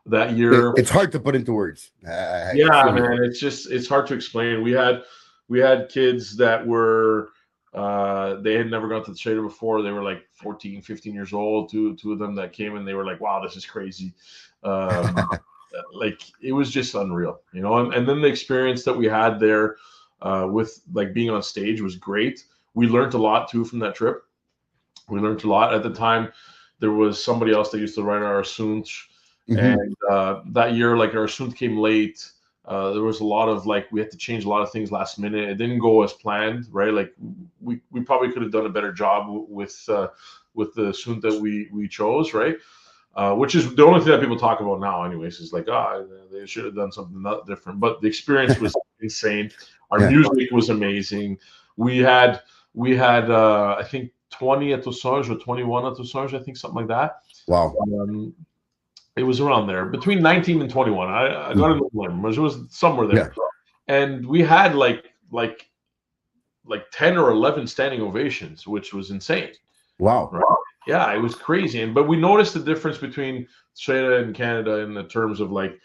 That year, it's hard to put into words. Man, it's hard to explain. We had kids that were They had never gone to the Trader before. They were like 14, 15 years old. Two of them that came, and they were like, wow, this is crazy. Like, it was just unreal, you know. And then the experience that we had there with like being on stage was great. We learned a lot too from that trip. We learned a lot. At the time, there was somebody else that used to write our Sunt, and that year, like, our Sunt came late. There was a lot of, like, we had to change a lot of things last minute. It didn't go as planned, right? Like, we probably could have done a better job with the Sunt that we chose, right? Which is the only thing that people talk about now, anyways, is like, they should have done something not different. But the experience was insane. Our music was amazing. We had I think 20 atoções or 21 atoções, I think, something like that. Wow. It was around there, between 19 and 21. I got in the limb, it was somewhere there. And we had like 10 or 11 standing ovations, which was insane. Wow. Right? Yeah, it was crazy. But we noticed the difference between Australia and Canada in the terms of, like,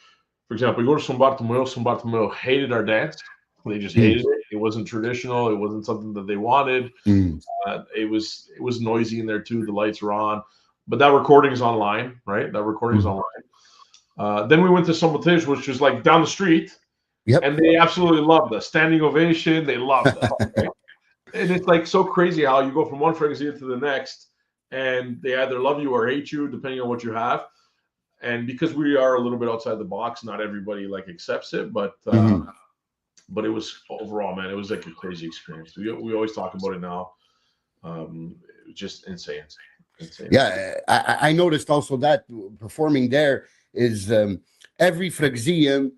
for example, we go to São Bartolomeu hated our dance. They just hated it. It wasn't traditional. It wasn't something that they wanted. It was noisy in there too. The lights were on. But that recording is online, right? That recording is online. Then we went to São Mateus, which was like down the street. And they absolutely loved us. Standing ovation. They loved us. Right? And it's like so crazy how you go from one freguesia to the next, and they either love you or hate you, depending on what you have. And because we are a little bit outside the box, not everybody like accepts it, but it was overall, man, it was like a crazy experience. We always talk about it now. It was just insane. Yeah, I noticed also that performing there is every freguesia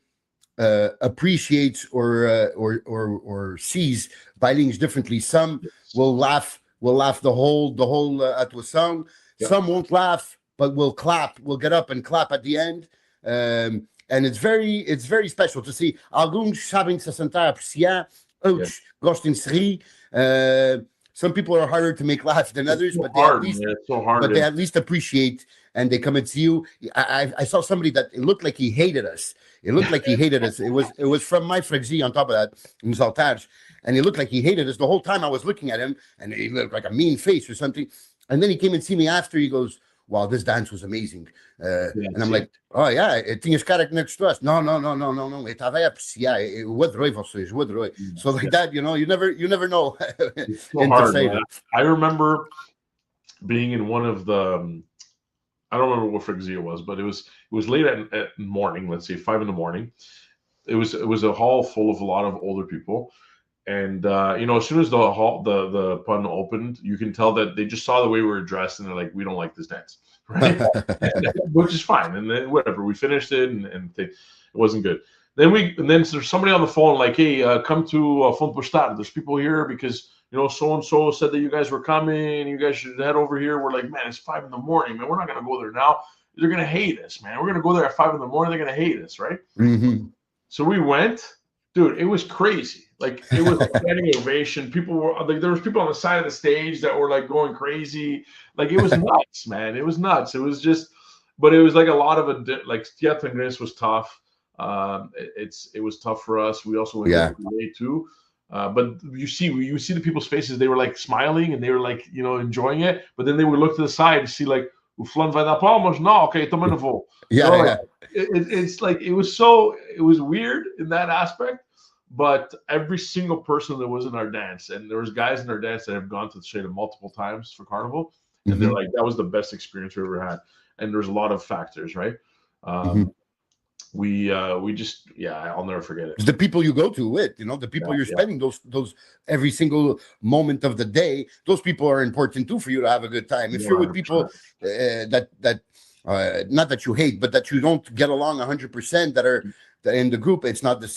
appreciates or sees Bailinhos differently. Some will laugh the whole atuação. Some won't laugh, but will clap. Will get up and clap at the end. And it's very special to see. Alguns sabem se sentar a apreciar, outros gostam de se rir. Some people are harder to make laugh than others, but they at least appreciate, and they come and see you. I saw somebody that it looked like he hated us. It was from my freguesia on top of that, in Saudade, and he looked like he hated us the whole time. I was looking at him, and he looked like a mean face or something. And then he came and see me after. He goes, wow, this dance was amazing. And I'm like, oh yeah, tinhas cara que não gostaste. No, eu estava a apreciar. Eu adorei vocês, eu adorei. So like that, you know, you never know. It's so hard, man. I remember being in one of the, I don't remember what freguesia it was, but it was late at morning, let's say 5 a.m. It was a hall full of a lot of older people. And you know, as soon as the pun opened, you can tell that they just saw the way we were dressed, and they're like, "We don't like this dance," right? Which is fine. And then whatever, we finished it, and it wasn't good. Then there's somebody on the phone like, "Hey, come to Fonte Postado. There's people here because, you know, so and so said that you guys were coming. You guys should head over here." We're like, "Man, it's 5 a.m, man. We're not gonna go there now. They're gonna hate us, man. We're gonna go there at 5 a.m. They're gonna hate us, right?" So we went. Dude, it was crazy. Like, it was a standing ovation. People were like, there was people on the side of the stage that were like going crazy. Like, it was nuts, man. It was nuts. It was just, but it was like a lot of like Teatro Ingres was tough. It was tough for us. We also went late too. But you see the people's faces. They were like smiling and they were like, you know, enjoying it. But then they would look to the side and see like, o fulano vai dar palmas? No, okay, também não vou. It's like it was weird in that aspect. But every single person that was in our dance, and there was guys in our dance that have gone to the Shade multiple times for Carnival, and they're like, that was the best experience we ever had. And there's a lot of factors, right? We just, I'll never forget it. The people you go to with, you know, the people you're spending those every single moment of the day, those people are important too for you to have a good time. If you're with people that not that you hate, but that you don't get along 100%, that are in the group, it's not the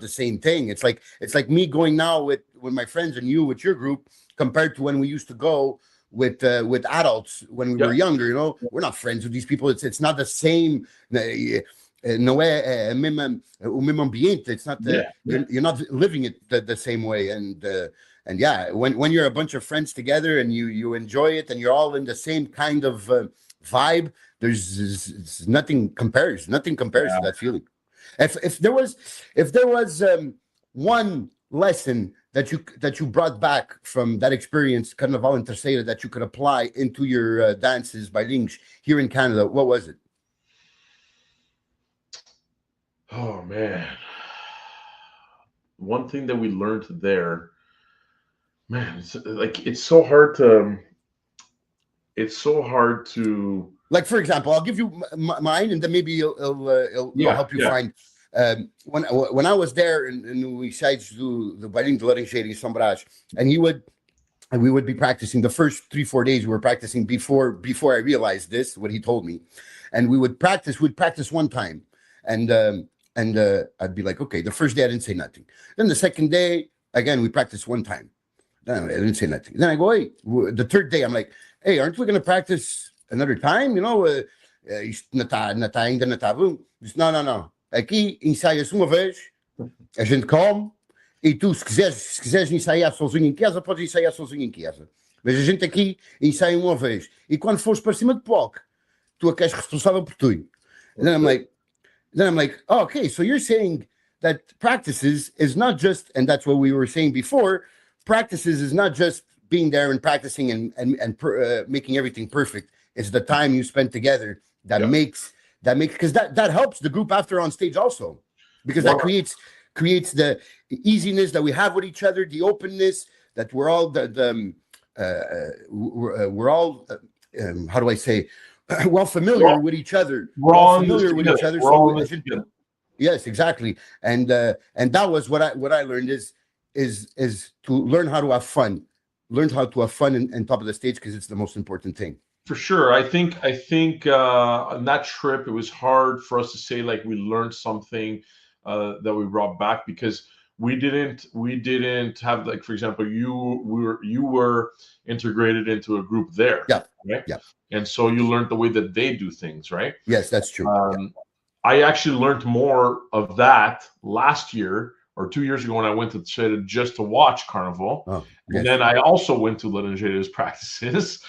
same thing. It's like me going now with my friends and you with your group compared to when we used to go with adults when we were younger. You know, we're not friends with these people. It's not the same. No é o mesmo ambiente. It's not you're not living it the same way. And when you're a bunch of friends together and you enjoy it and you're all in the same kind of vibe, there's nothing compares to that feeling. If there was one lesson that you brought back from that experience, Carnaval in Terceira, that you could apply into your dances Bailinhos here in Canada? What was it? Oh man, one thing that we learned there, man, it's so hard to. It's so hard to. Like, for example, I'll give you mine, and then maybe it'll help you find. When I was there, and we decided to do the Bailinho da Banda in São Brás, and we would be practicing the first 3-4 days. We were practicing before I realized this, what he told me, and we'd practice one time, and I'd be like, okay, the first day I didn't say nothing. Then the second day, again, we practiced one time. Then I didn't say nothing. Then I go, hey, the third day, I'm like, hey, aren't we going to practice another time? You know, isto ainda não está bom. Não. Aqui ensaia-se uma vez, a gente come, e tu, se quiseres ensaiar sozinho em casa, podes ensaiar sozinho em casa. Mas a gente aqui ensaia uma vez. E quando fores para cima de palco, tu é que és responsável por tudo. And then I'm like, oh, okay, so you're saying that practices is not just, and that's what we were saying before, practices is not just being there and practicing and making everything perfect. It's the time you spend together that makes, because that helps the group after on stage also, because that creates the easiness that we have with each other, the openness that we're all we're all how do I say, well familiar with each other. We're all familiar with each other. Yes, exactly. And that was what I learned is to learn how to have fun. Learn how to have fun on top of the stage, because it's the most important thing. For sure. I think on that trip, it was hard for us to say like we learned something that we brought back, because we didn't have, like, for example, you were integrated into a group there. Yeah. Right? Yeah. And so you learned the way that they do things, right? Yes, that's true. I actually learned more of that last year or 2 years ago when I went to Chile just to watch Carnival. Oh, yes. And then I also went to Laranjeiras practices.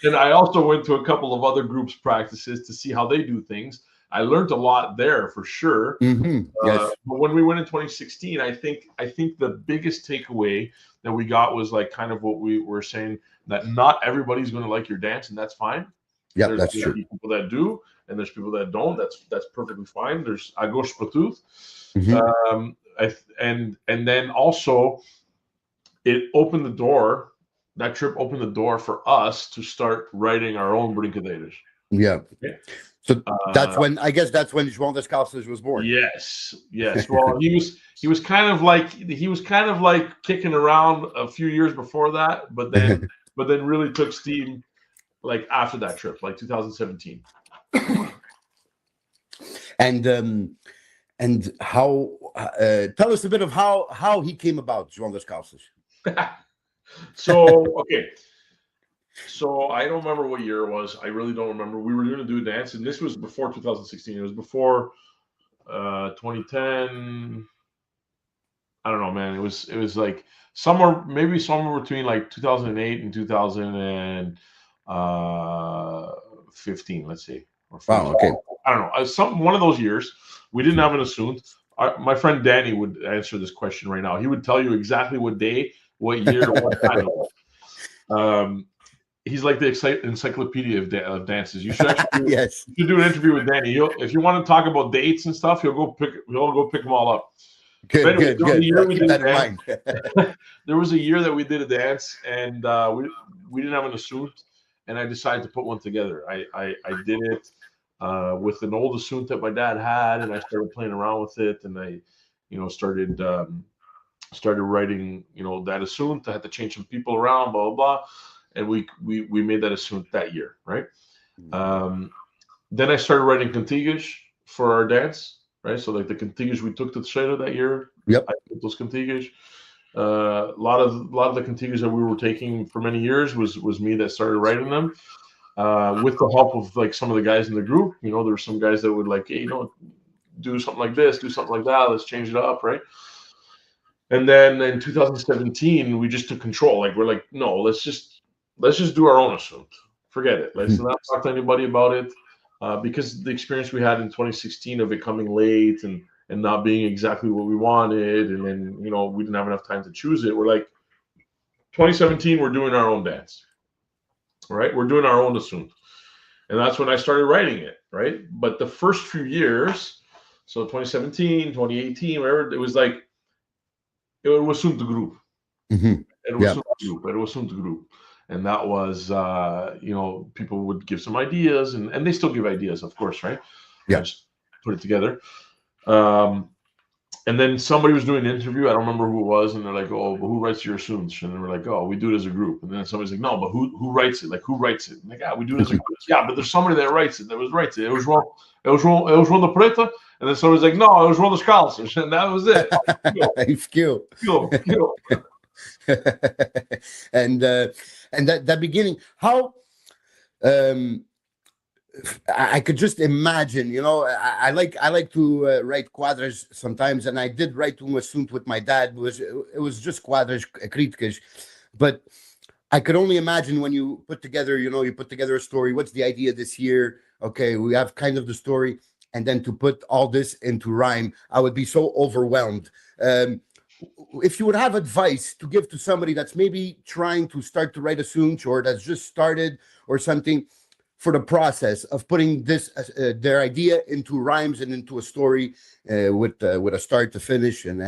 And I also went to a couple of other groups' practices to see how they do things. I learned a lot there for sure. Mm-hmm. Yes. But when we went in 2016, I think the biggest takeaway that we got was like kind of what we were saying, that not everybody's going to like your dance, and that's fine. Yeah, There's that's true. People that do, and there's people that don't. That's perfectly fine. There's a gauche patooth. And then also it opened the door. That trip opened the door for us to start writing our own brincadeiras. Yeah. Okay. So that's when João das Calças was born. Yes. Well, he was kind of like kicking around a few years before that, but then really took steam like after that trip, like 2017. And how tell us a bit of how he came about, João das Calças. So I don't remember what year it was. I really don't remember. We were going to do a dance, and this was before 2016. It was before 2010. I don't know, man. It was like somewhere between like 2008 and 2015. Let's see. Wow. Okay. I don't know. One of those years. We didn't have an assumed. My friend Danny would answer this question right now. He would tell you exactly what day, what year, what time it was. He's like the encyclopedia of dances. You should actually you should do an interview with Danny. If you want to talk about dates and stuff, he'll go pick them all up. Good. Keep that in mind. There was a year that we did a dance, and we didn't have an assumed, and I decided to put one together. I did it with an old assumed that my dad had, and I started playing around with it, and I, started writing, that assumed. I had to change some people around, blah blah blah. And we made that assumed that year, right? Then I started writing cantigas for our dance, right? So like the cantigas we took to the Shada that year. Yep. I took those cantigas. A lot of the cantigas that we were taking for many years was me that started writing them, with the help of like some of the guys in the group. There were some guys that would like, hey, do something like this, do something like that. Let's change it up, right? And then in 2017, we just took control. Like we're like, no, let's just do our own assumed. Forget it. Let's not talk to anybody about it, because the experience we had in 2016 of it coming late and and not being exactly what we wanted, and then we didn't have enough time to choose it. We're like, 2017, we're doing our own dance, right? We're doing our own assumed, and that's when I started writing it, right? But the first few years, so 2017, 2018, whatever, it was like it was Santo group. It was Santo group. And that was, people would give some ideas, and they still give ideas, of course, right? Yeah. Just put it together. And then somebody was doing an interview. I don't remember who it was, and they're like, "Oh, but who writes your assumes?" And then we're like, "Oh, we do it as a group." And then somebody's like, "No, but who writes it? Like, who writes it?" And like, "Yeah, we do it as a group." Yeah, but there's somebody that writes it. It was wrong. It was wrong the Preta. And then somebody's like, "No, it was wrong the Scalzers," and that was it. Skill. And that beginning, how I could just imagine, I like to write quadras sometimes, and I did write um assunto with my dad. It was just quadras críticas, but I could only imagine when you put together, you put together a story. What's the idea this year? Okay, we have kind of the story, and then to put all this into rhyme, I would be so overwhelmed. If you would have advice to give to somebody that's maybe trying to start to write a assunto, or that's just started or something, for the process of putting this their idea into rhymes and into a story with a start to finish and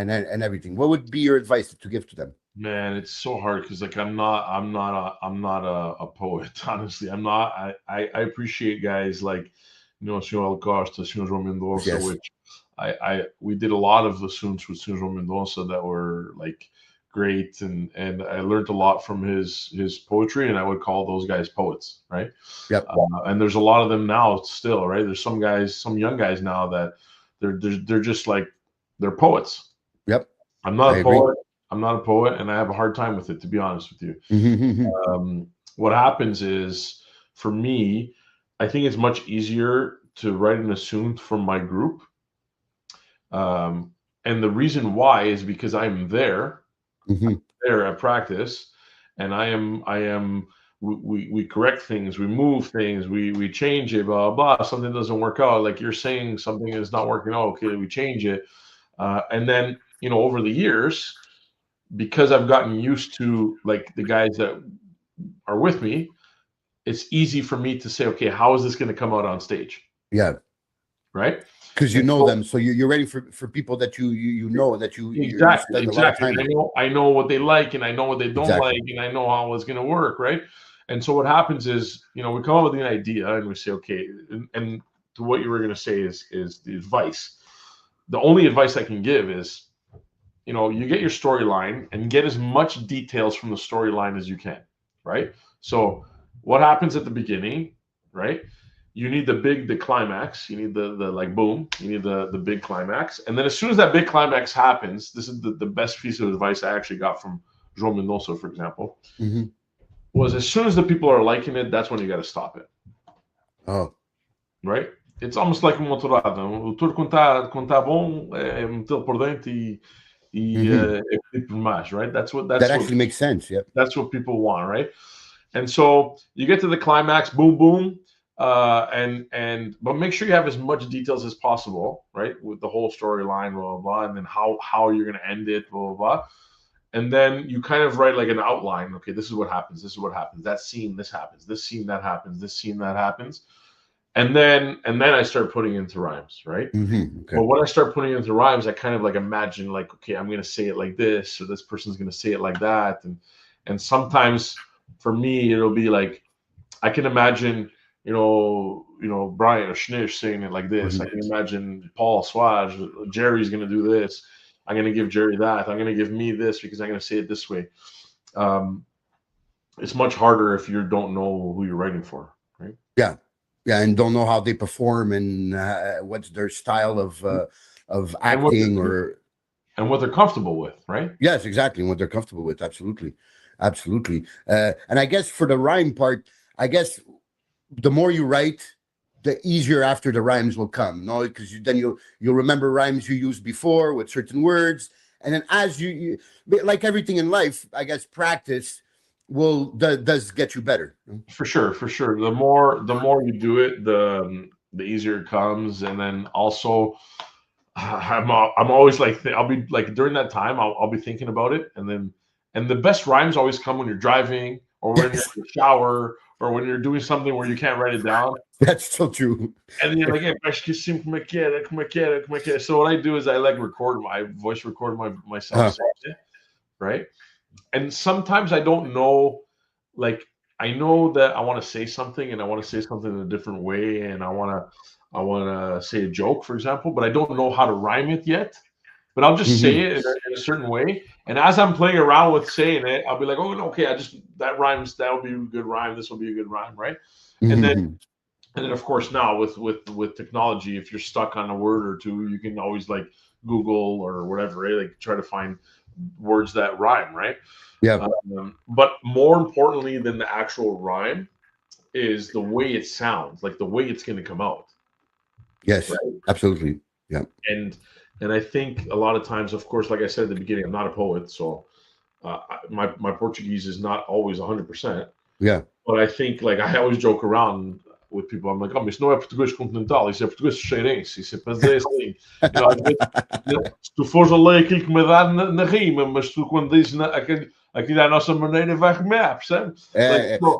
everything, what would be your advice to give to them? Man, it's so hard because like I'm not a poet, honestly. I'm not. I appreciate guys like Senhor Costa, Senhor Mendoza, Yes. which we did a lot of assumes with Senhor Mendoza that were like great, and I learned a lot from his poetry, and I would call those guys poets, right? Yep. And there's a lot of them now still, right? There's some young guys now that they're just like they're poets. Yep. I'm not a poet. I'm not a poet, and I have a hard time with it, to be honest with you. What happens is, for me, I think it's much easier to write an assumed from my group. And the reason why is because I'm there, there at practice, and we correct things, we move things, we change it, blah, blah, something doesn't work out. Like you're saying something is not working out. Okay, we change it. And then, over the years, because I've gotten used to like the guys that are with me, it's easy for me to say, okay, how is this going to come out on stage? Yeah. Right. Because them, so you're ready for people that you know that you exactly. A lot of time. I know what they like, and I know what they don't like, and I know how it's going to work, right? And so what happens is, we come up with an idea and we say, okay, and to what you were going to say is the advice. The only advice I can give is, you get your storyline and get as much details from the storyline as you can, right? So what happens at the beginning, right? You need the climax. You need the like boom. You need the big climax. And then as soon as that big climax happens, this is the best piece of advice I actually got from João Mendoza, for example, was as soon as the people are liking it, that's when you got to stop it. Oh. Right? It's almost like uma motorada. O touro, quando tá bom, é metê-lo por dentro e right? That actually makes sense. Yeah. That's what people want, right? And so you get to the climax, boom, boom. But make sure you have as much details as possible, right? With the whole storyline, blah, blah, blah, and then how you're going to end it, blah, blah, blah. And then you kind of write like an outline. Okay, this is what happens. This is what happens. That scene, this happens. This scene, that happens. This scene, that happens. And then I start putting into rhymes, right? Okay. But when I start putting into rhymes, I kind of like imagine like, okay, I'm going to say it like this, or this person's going to say it like that. And sometimes for me, it'll be like, I can imagine, Brian or Schnish saying it like this. I can imagine Paul Swaj, Jerry's going to do this. I'm going to give Jerry that. I'm going to give me this because I'm going to say it this way. It's much harder if you don't know who you're writing for, right? Yeah. Yeah, and don't know how they perform and what's their style of acting and what they're comfortable with, right? Yes, exactly, and what they're comfortable with. Absolutely. And I guess for the rhyme part, I guess the more you write, the easier after the rhymes will come. No, because then you'll remember rhymes you used before with certain words, and then as you like everything in life, I guess practice does get you better. For sure. The more you do it, the easier it comes. And then also I'm always like I'll be like during that time I'll be thinking about it, and the best rhymes always come when you're driving or when you're in the shower or when you're doing something where you can't write it down. That's so true. And then you're like, hey, so what I do is I like voice record myself saying it, right? And sometimes I don't know, like I know that I want to say something and I want to say something in a different way, and I want to say a joke, for example, but I don't know how to rhyme it yet. But I'll just say it in a certain way. And as I'm playing around with saying it, I'll be like, oh, okay, that rhymes. That'll be a good rhyme. This will be a good rhyme, right? And then of course now with technology, if you're stuck on a word or two, you can always like Google or whatever, right? Like try to find words that rhyme, right? Yeah. But more importantly than the actual rhyme is the way it sounds, like the way it's going to come out. Yes, right? Absolutely. Yeah. And I think a lot of times, of course, like I said at the beginning, I'm not a poet, so my Portuguese is not always 100%. Yeah. But I think, like, I always joke around with people. I'm like, oh, mas não é português continental, isso é português cheirense, isso é para dizer assim. Se tu fores a ler aquilo que me dá na rima, mas tu quando dizes aquilo à nossa maneira vai rimar, percebe?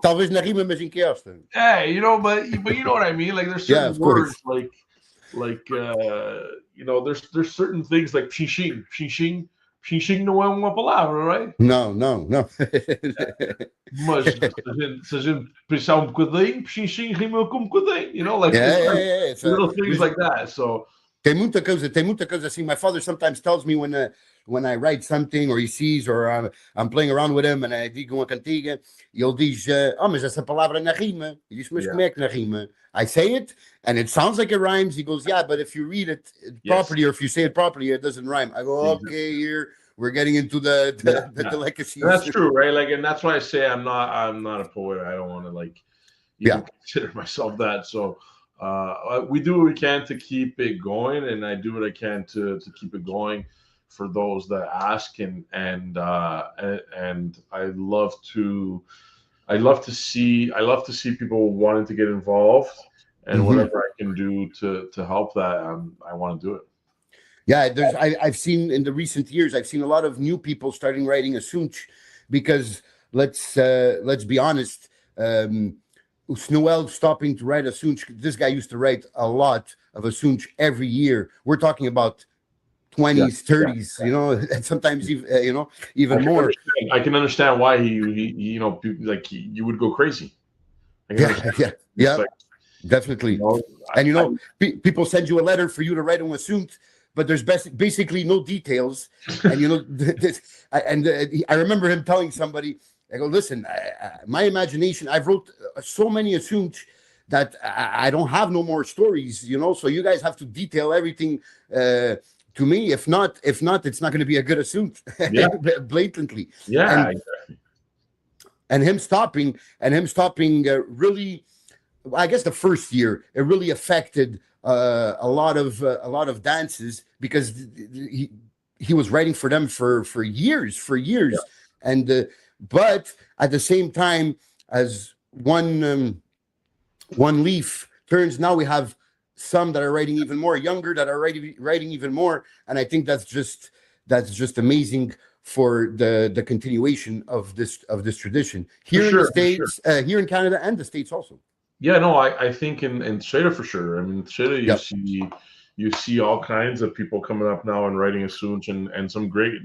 Talvez na rima, mas em que esta? But you know what I mean? Like, there's certain words, there's certain things like pchinching. Pchinching não é uma palavra, right? Não. Mas se a gente pensar bocadinho, pchinching rima com bocadinho, little things like that. So tem muita coisa assim. My father sometimes tells me when I write something or he sees or I'm playing around with him and I digo uma cantiga, ele diz, mas essa palavra na rima. He diz, mas como é que na rima? I say it and it sounds like it rhymes. He goes, yeah, but if you read it properly or if you say it properly, it doesn't rhyme. I go, okay, here we're getting into the delicacies. That's true, right? Like, and that's why I say I'm not a poet. I don't want to even consider myself that. So we do what we can to keep it going, and I do what I can to keep it going for those that ask, and I love to see people wanting to get involved, and whatever I can do to help that, I want to do it. Yeah, I've seen in the recent years, I've seen a lot of new people starting writing assuntos because let's be honest, Snoel stopping to write assuntos. This guy used to write a lot of assuntos every year. We're talking about 20s, 30s, and sometimes even more. I can understand why he you would go crazy. Yeah, definitely. And people send you a letter for you to write an assunto, but there's basically no details. And I remember him telling somebody, I go, listen, my imagination, I've wrote so many assuntos that I don't have no more stories, so you guys have to detail everything to me. If not, it's not going to be a good assunto. Blatantly. Yeah, exactly. And him stopping really, I guess the first year it really affected a lot of dances because he was writing for them for years, and but at the same time, as one leaf turns, now we have some that are writing even more, younger that are writing even more, and I think that's just amazing for the continuation of this tradition here in the States, here in Canada and the States also. Yeah, no, I think in Shada for sure. I mean, Shada, you see all kinds of people coming up now and writing assuntos, and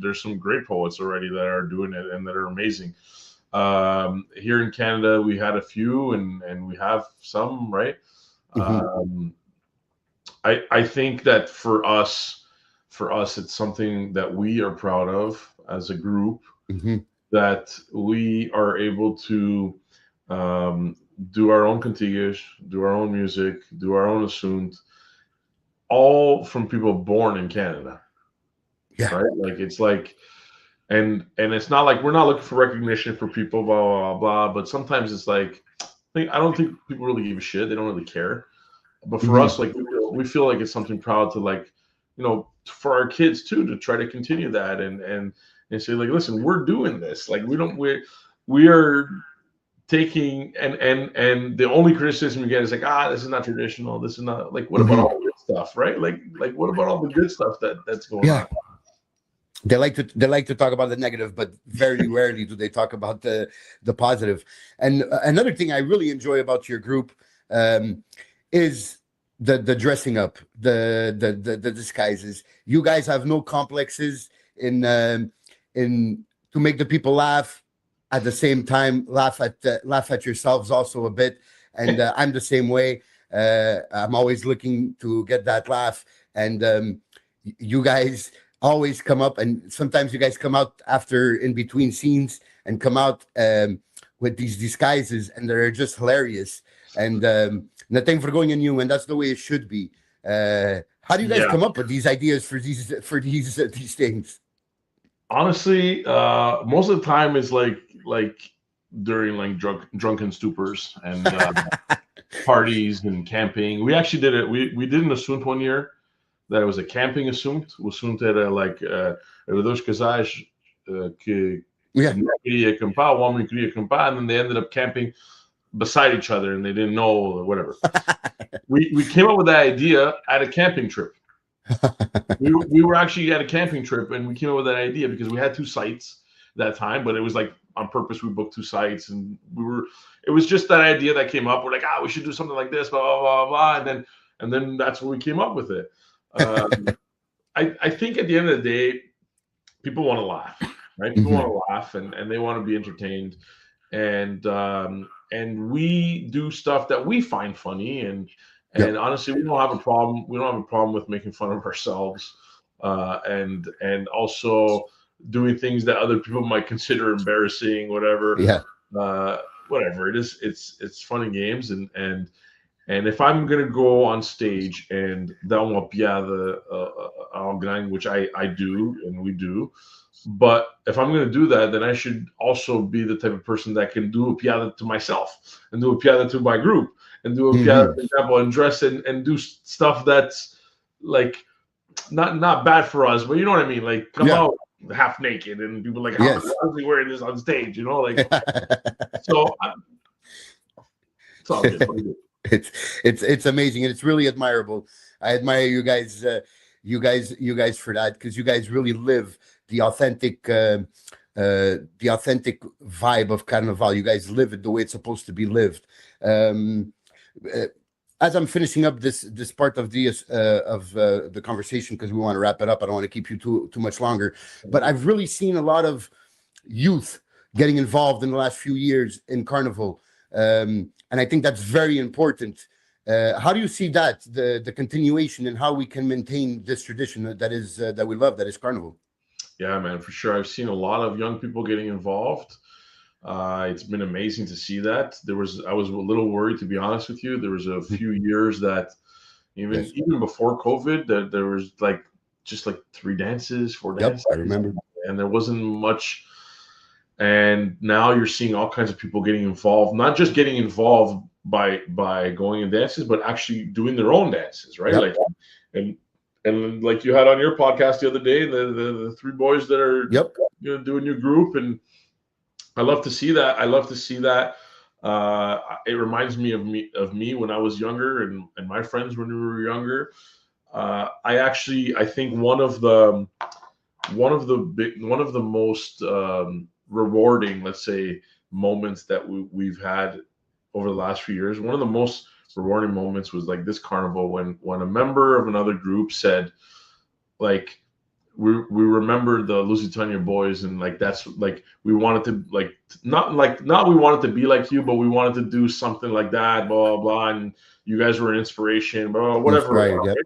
there's some great poets already that are doing it and that are amazing. Here in Canada, we had a few, and we have some, right? I think that for us, it's something that we are proud of as a group, that we are able to do our own cantigas, do our own music, do our own assunto, all from people born in Canada. Yeah. Right? Like, it's like, and it's not like we're not looking for recognition for people, blah, blah, blah, but sometimes it's like, I don't think people really give a shit. They don't really care. But for us, like, we feel like it's something proud to, for our kids too, to try to continue that and say, like, listen, we're doing this. Like, we are taking and the only criticism you get is like, this is not traditional. This is not like, what about all this? stuff, right? Like what about all the good stuff that's going on? They like to talk about the negative, but very rarely do they talk about the positive. And another thing I really enjoy about your group is the dressing up, the disguises. You guys have no complexes in to make the people laugh, at the same time laugh at yourselves also a bit. And I'm the same way. I'm always looking to get that laugh, and you guys always come up, and sometimes you guys come out after in between scenes and come out with these disguises, and they're just hilarious. And nothing for going in you, and that's the way it should be. How do you guys come up with these ideas for these things? Honestly, most of the time is like during like drunken stupors and parties and camping. We actually did it. We did an assunt one year. That it was a camping assunt. O assunt era like era dois casais que queria acampar, o homem queria acampar, and then they ended up camping beside each other, and they didn't know or whatever. we came up with that idea at a camping trip. we were actually at a camping trip, and we came up with that idea because we had 2 sites that time, but it was like on purpose. We booked 2 sites, and it was just that idea that came up. We're like, we should do something like this, blah blah blah blah, and then that's when we came up with it. I think at the end of the day, people want to laugh, right? People want to laugh, and they want to be entertained, and we do stuff that we find funny, and honestly, we don't have a problem. We don't have a problem with making fun of ourselves, and also doing things that other people might consider embarrassing, whatever. Whatever it is, it's fun and games, and if I'm gonna go on stage and dar uma piada a alguém, which I do and we do, but if I'm gonna do that, then I should also be the type of person that can do a piada to myself and do a piada to my group and do a piada, for example, and dress and do stuff that's like not bad for us, but you know what I mean, like come out half naked and people like, how is he wearing this on stage? You know, like so. It's all good. It's amazing, and it's really admirable. I admire you guys for that, because you guys really live the authentic vibe of Carnival. You guys live it the way it's supposed to be lived. As I'm finishing up this part of the conversation, because we want to wrap it up, I don't want to keep you too much longer, but I've really seen a lot of youth getting involved in the last few years in Carnival. And I think that's very important. How do you see that, the continuation, and how we can maintain this tradition that we love, that is Carnival? Yeah, man, for sure. I've seen a lot of young people getting involved. It's been amazing to see that. I was a little worried, to be honest with you. There was a few years that even before COVID, that there was just 3 dances, 4 dances. I remember. And there wasn't much. And now you're seeing all kinds of people getting involved, not just getting involved by going in dances, but actually doing their own dances, right? Yep. And like you had on your podcast the other day, the 3 boys that are doing your group, and I love to see that. It reminds me of me when I was younger, and my friends when we were younger. I think one of the most rewarding, let's say, moments that we've had over the last few years. One of the most rewarding moments was like this Carnival, when a member of another group said, like, we remember the Lusitania boys, and like that's like we wanted to not we wanted to be like you, but we wanted to do something like that, blah blah blah, and you guys were an inspiration, blah, whatever. Right, yep.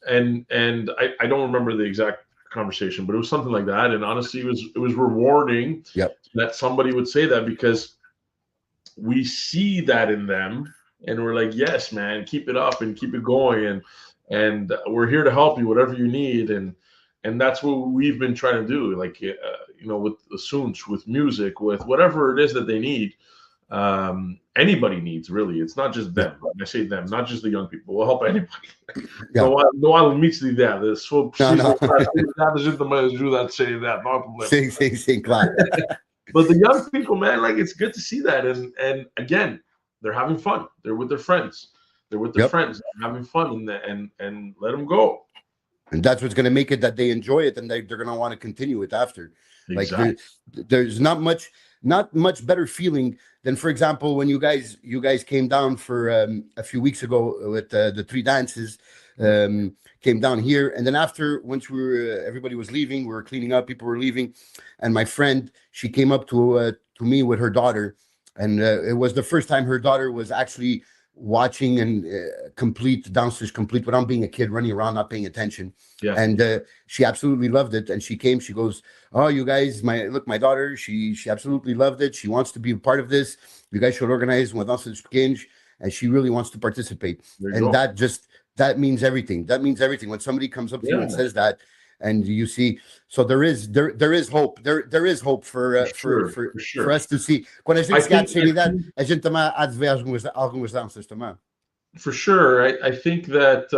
And I don't remember the exact conversation, but it was something like that. And honestly, it was rewarding that somebody would say that, because we see that in them, and we're like, yes, man, keep it up and keep it going, and we're here to help you, whatever you need. And that's what we've been trying to do, like with the Soons, with music, with whatever it is that they need. Anybody needs, really. It's not just them. When I say them, not just the young people. We'll help anybody. Não há limite de idade. Se for preciso, a gente também ajuda a descer idade. Não há problema. Sim, claro. But the young people, man, like, it's good to see that. And again, they're having fun. They're with their friends. They're with their Yep. friends, having fun, and let them go. And that's what's going to make it that they enjoy it, and they're going to want to continue it after. Exactly. Like there's not much better feeling than, for example, when you guys came down for a few weeks ago with the three dances, came down here, and then after, once everybody was leaving, we were cleaning up, people were leaving, and my friend, she came up to me with her daughter, and it was the first time her daughter was actually watching and downstairs complete without being a kid running around not paying attention. Yeah. And she absolutely loved it, and she goes, oh, you guys, my daughter, she absolutely loved it, she wants to be a part of this, you guys should organize with us, and she really wants to participate. And that means everything. When somebody comes up to you and says that, and you see, so there is hope. There is hope for us to see. Quando a gente se quer atividade, a gente também há de ver algumas danças também. For sure, I think that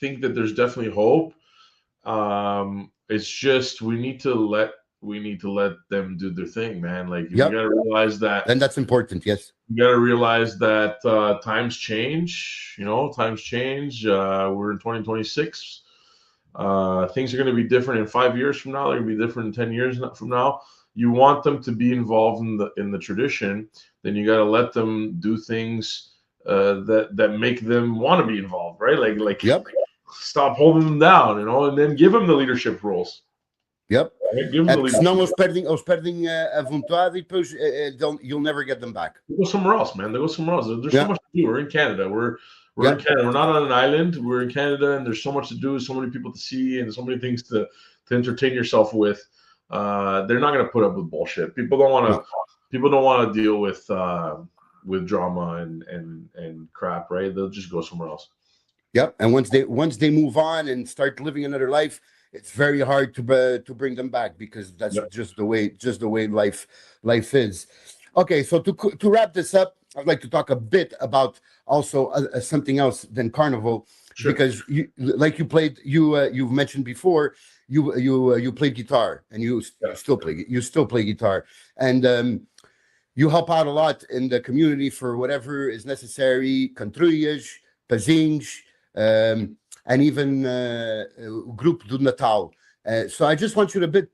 there's definitely hope. It's just we need to let them do their thing, man. Like you got to realize that, and that's important. Yes, you got to realize that times change. Times change. We're in 2026. Things are going to be different in 5 years from now. They're going to be different in 10 years from now. You want them to be involved in the tradition, then you got to let them do things that make them want to be involved, right? Like stop holding them down, and then give them the leadership roles. Yep. Senão eles perdem a vontade e depois you'll never get them back. They go somewhere else, man. They go somewhere else. There's so much to do. We're in Canada. We're in Canada. We're not on an island. We're in Canada, and there's so much to do, so many people to see, and so many things to entertain yourself with. They're not going to put up with bullshit. People don't want to deal with drama and crap, right? They'll just go somewhere else. Yep. And once they move on and start living another life, it's very hard to bring them back, because that's just the way life is. Okay, so to wrap this up, I'd like to talk a bit about also something else than Carnival, because you've mentioned before you played guitar, and you still play guitar, and you help out a lot in the community for whatever is necessary, cantorias, pazinhos, and even Grupo do Natal. So I just want you to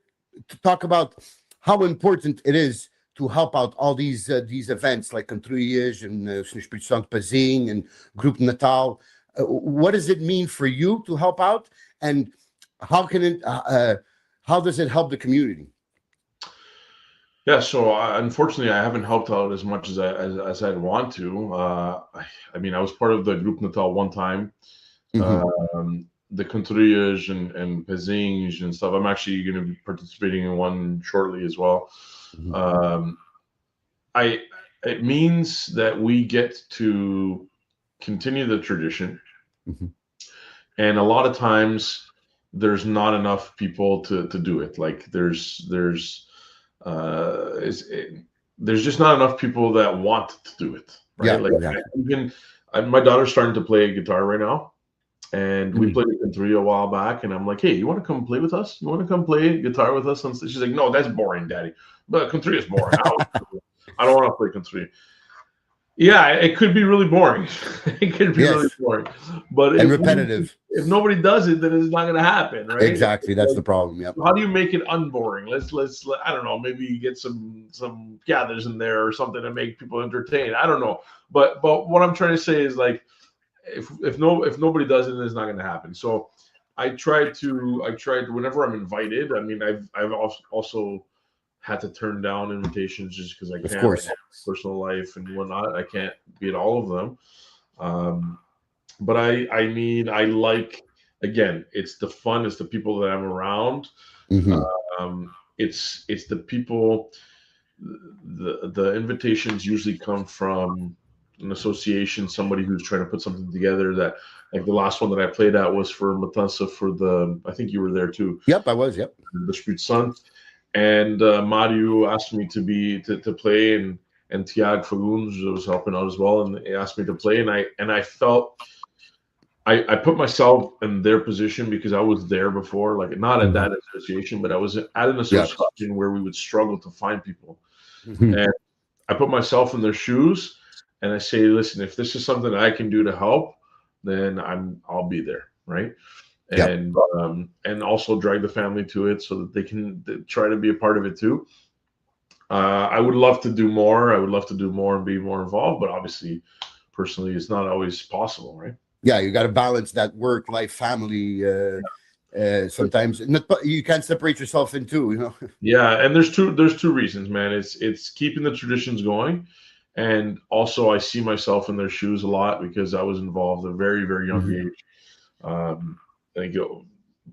talk about how important it is to help out all these events like cantorias and Senhor, Santo, Pazinho and Grupo Natal. What does it mean for you to help out, and how does it help the community? Yeah, so unfortunately, I haven't helped out as much as I'd want to. I mean, I was part of the Grupo Natal one time. Mm-hmm. The cantorias and pazinhos and stuff. I'm actually going to be participating in one shortly as well. Mm-hmm. It means that we get to continue the tradition, mm-hmm. and a lot of times there's not enough people to do it. Like there's just not enough people that want to do it. Right? My daughter's starting to play guitar right now. And we played a cantoria a while back, and I'm like, hey, you want to come play with us? You want to come play guitar with us? And she's like, no, that's boring, Daddy. But cantoria is boring. I don't want to play cantoria. Yeah, it could be really boring. It could be really boring. But repetitive. If nobody does it, then it's not going to happen, right? Exactly. That's the problem. Yep. How do you make it unboring? Let's I don't know, maybe get some gathers in there or something to make people entertained. I don't know. But what I'm trying to say is, like, if nobody does it, then it's not going to happen. So I tried to whenever I'm invited. I mean, I've also had to turn down invitations just because I can't. Of course, personal life and whatnot. I can't be at all of them. But I like, again, it's the fun. It's the people that I'm around. Mm-hmm. It's the people. The invitations usually come from an association, somebody who's trying to put something together. That, like, the last one that I played at was for Matanza, I think you were there too. Yep, I was. Yep. The Street Sun, and Mario asked me to play, and Tiago Fagundes was helping out as well, and he asked me to play, and I felt I put myself in their position because I was there before, like not at that association, but I was at an association where we would struggle to find people, and I put myself in their shoes. and I say, listen, if this is something I can do to help, then I'll be there, right? And and also drag the family to it so that they can try to be a part of it too. I would love to do more. I would love to do more and be more involved, but obviously, personally, it's not always possible, right? Yeah, you got to balance that work, life, family. Sometimes you can't separate yourself in two, you know. Yeah, and there's two reasons, man. It's keeping the traditions going, and also I see myself in their shoes a lot because I was involved at a very, very young age. I think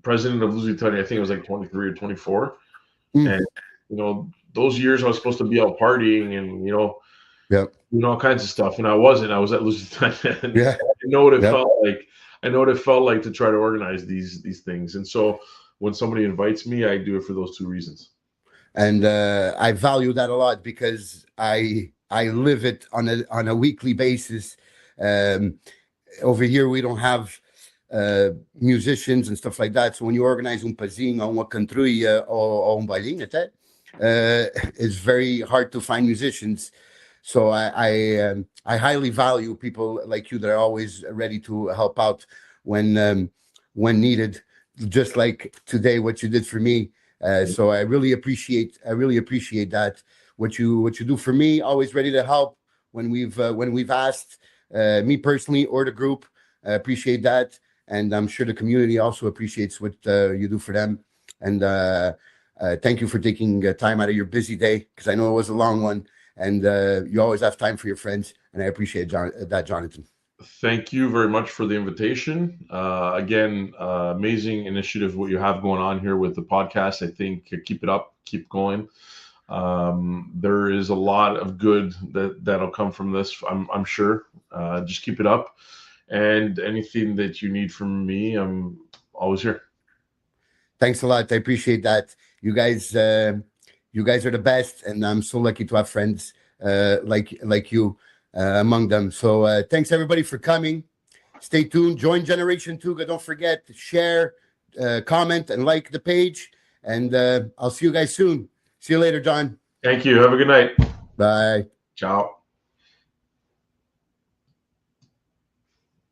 president of Lusitania, I think it was like 23 or 24, and those years I was supposed to be out partying and doing all kinds of stuff, and I wasn't. I was at Lusitania, and I know what it felt like. I know what it felt like to try to organize these things, and so when somebody invites me, I do it for those two reasons. And I value that a lot because I live it on a weekly basis. Over here, we don't have musicians and stuff like that. So when you organize pazinho, cantrua, or bailinho, até, it's very hard to find musicians. So I highly value people like you that are always ready to help out when needed. Just like today, what you did for me. So I really appreciate that what you do for me. Always ready to help when we've asked, me personally or the group. I appreciate that, and I'm sure the community also appreciates what you do for them. And thank you for taking time out of your busy day, because I know it was a long one, and you always have time for your friends, and I appreciate that, Jonathan. Thank you very much for the invitation. Again, amazing initiative what you have going on here with the podcast. I think keep it up, keep going. There is a lot of good that'll come from this, I'm sure. Just keep it up, and anything that you need from me, I'm always here. Thanks a lot. I appreciate that. You guys are the best, and I'm so lucky to have friends like you. Among them. So thanks everybody for coming. Stay tuned. Join Generation Tuga. Don't forget to share, comment, and like the page. And I'll see you guys soon. See you later, John. Thank you. Have a good night. Bye. Ciao.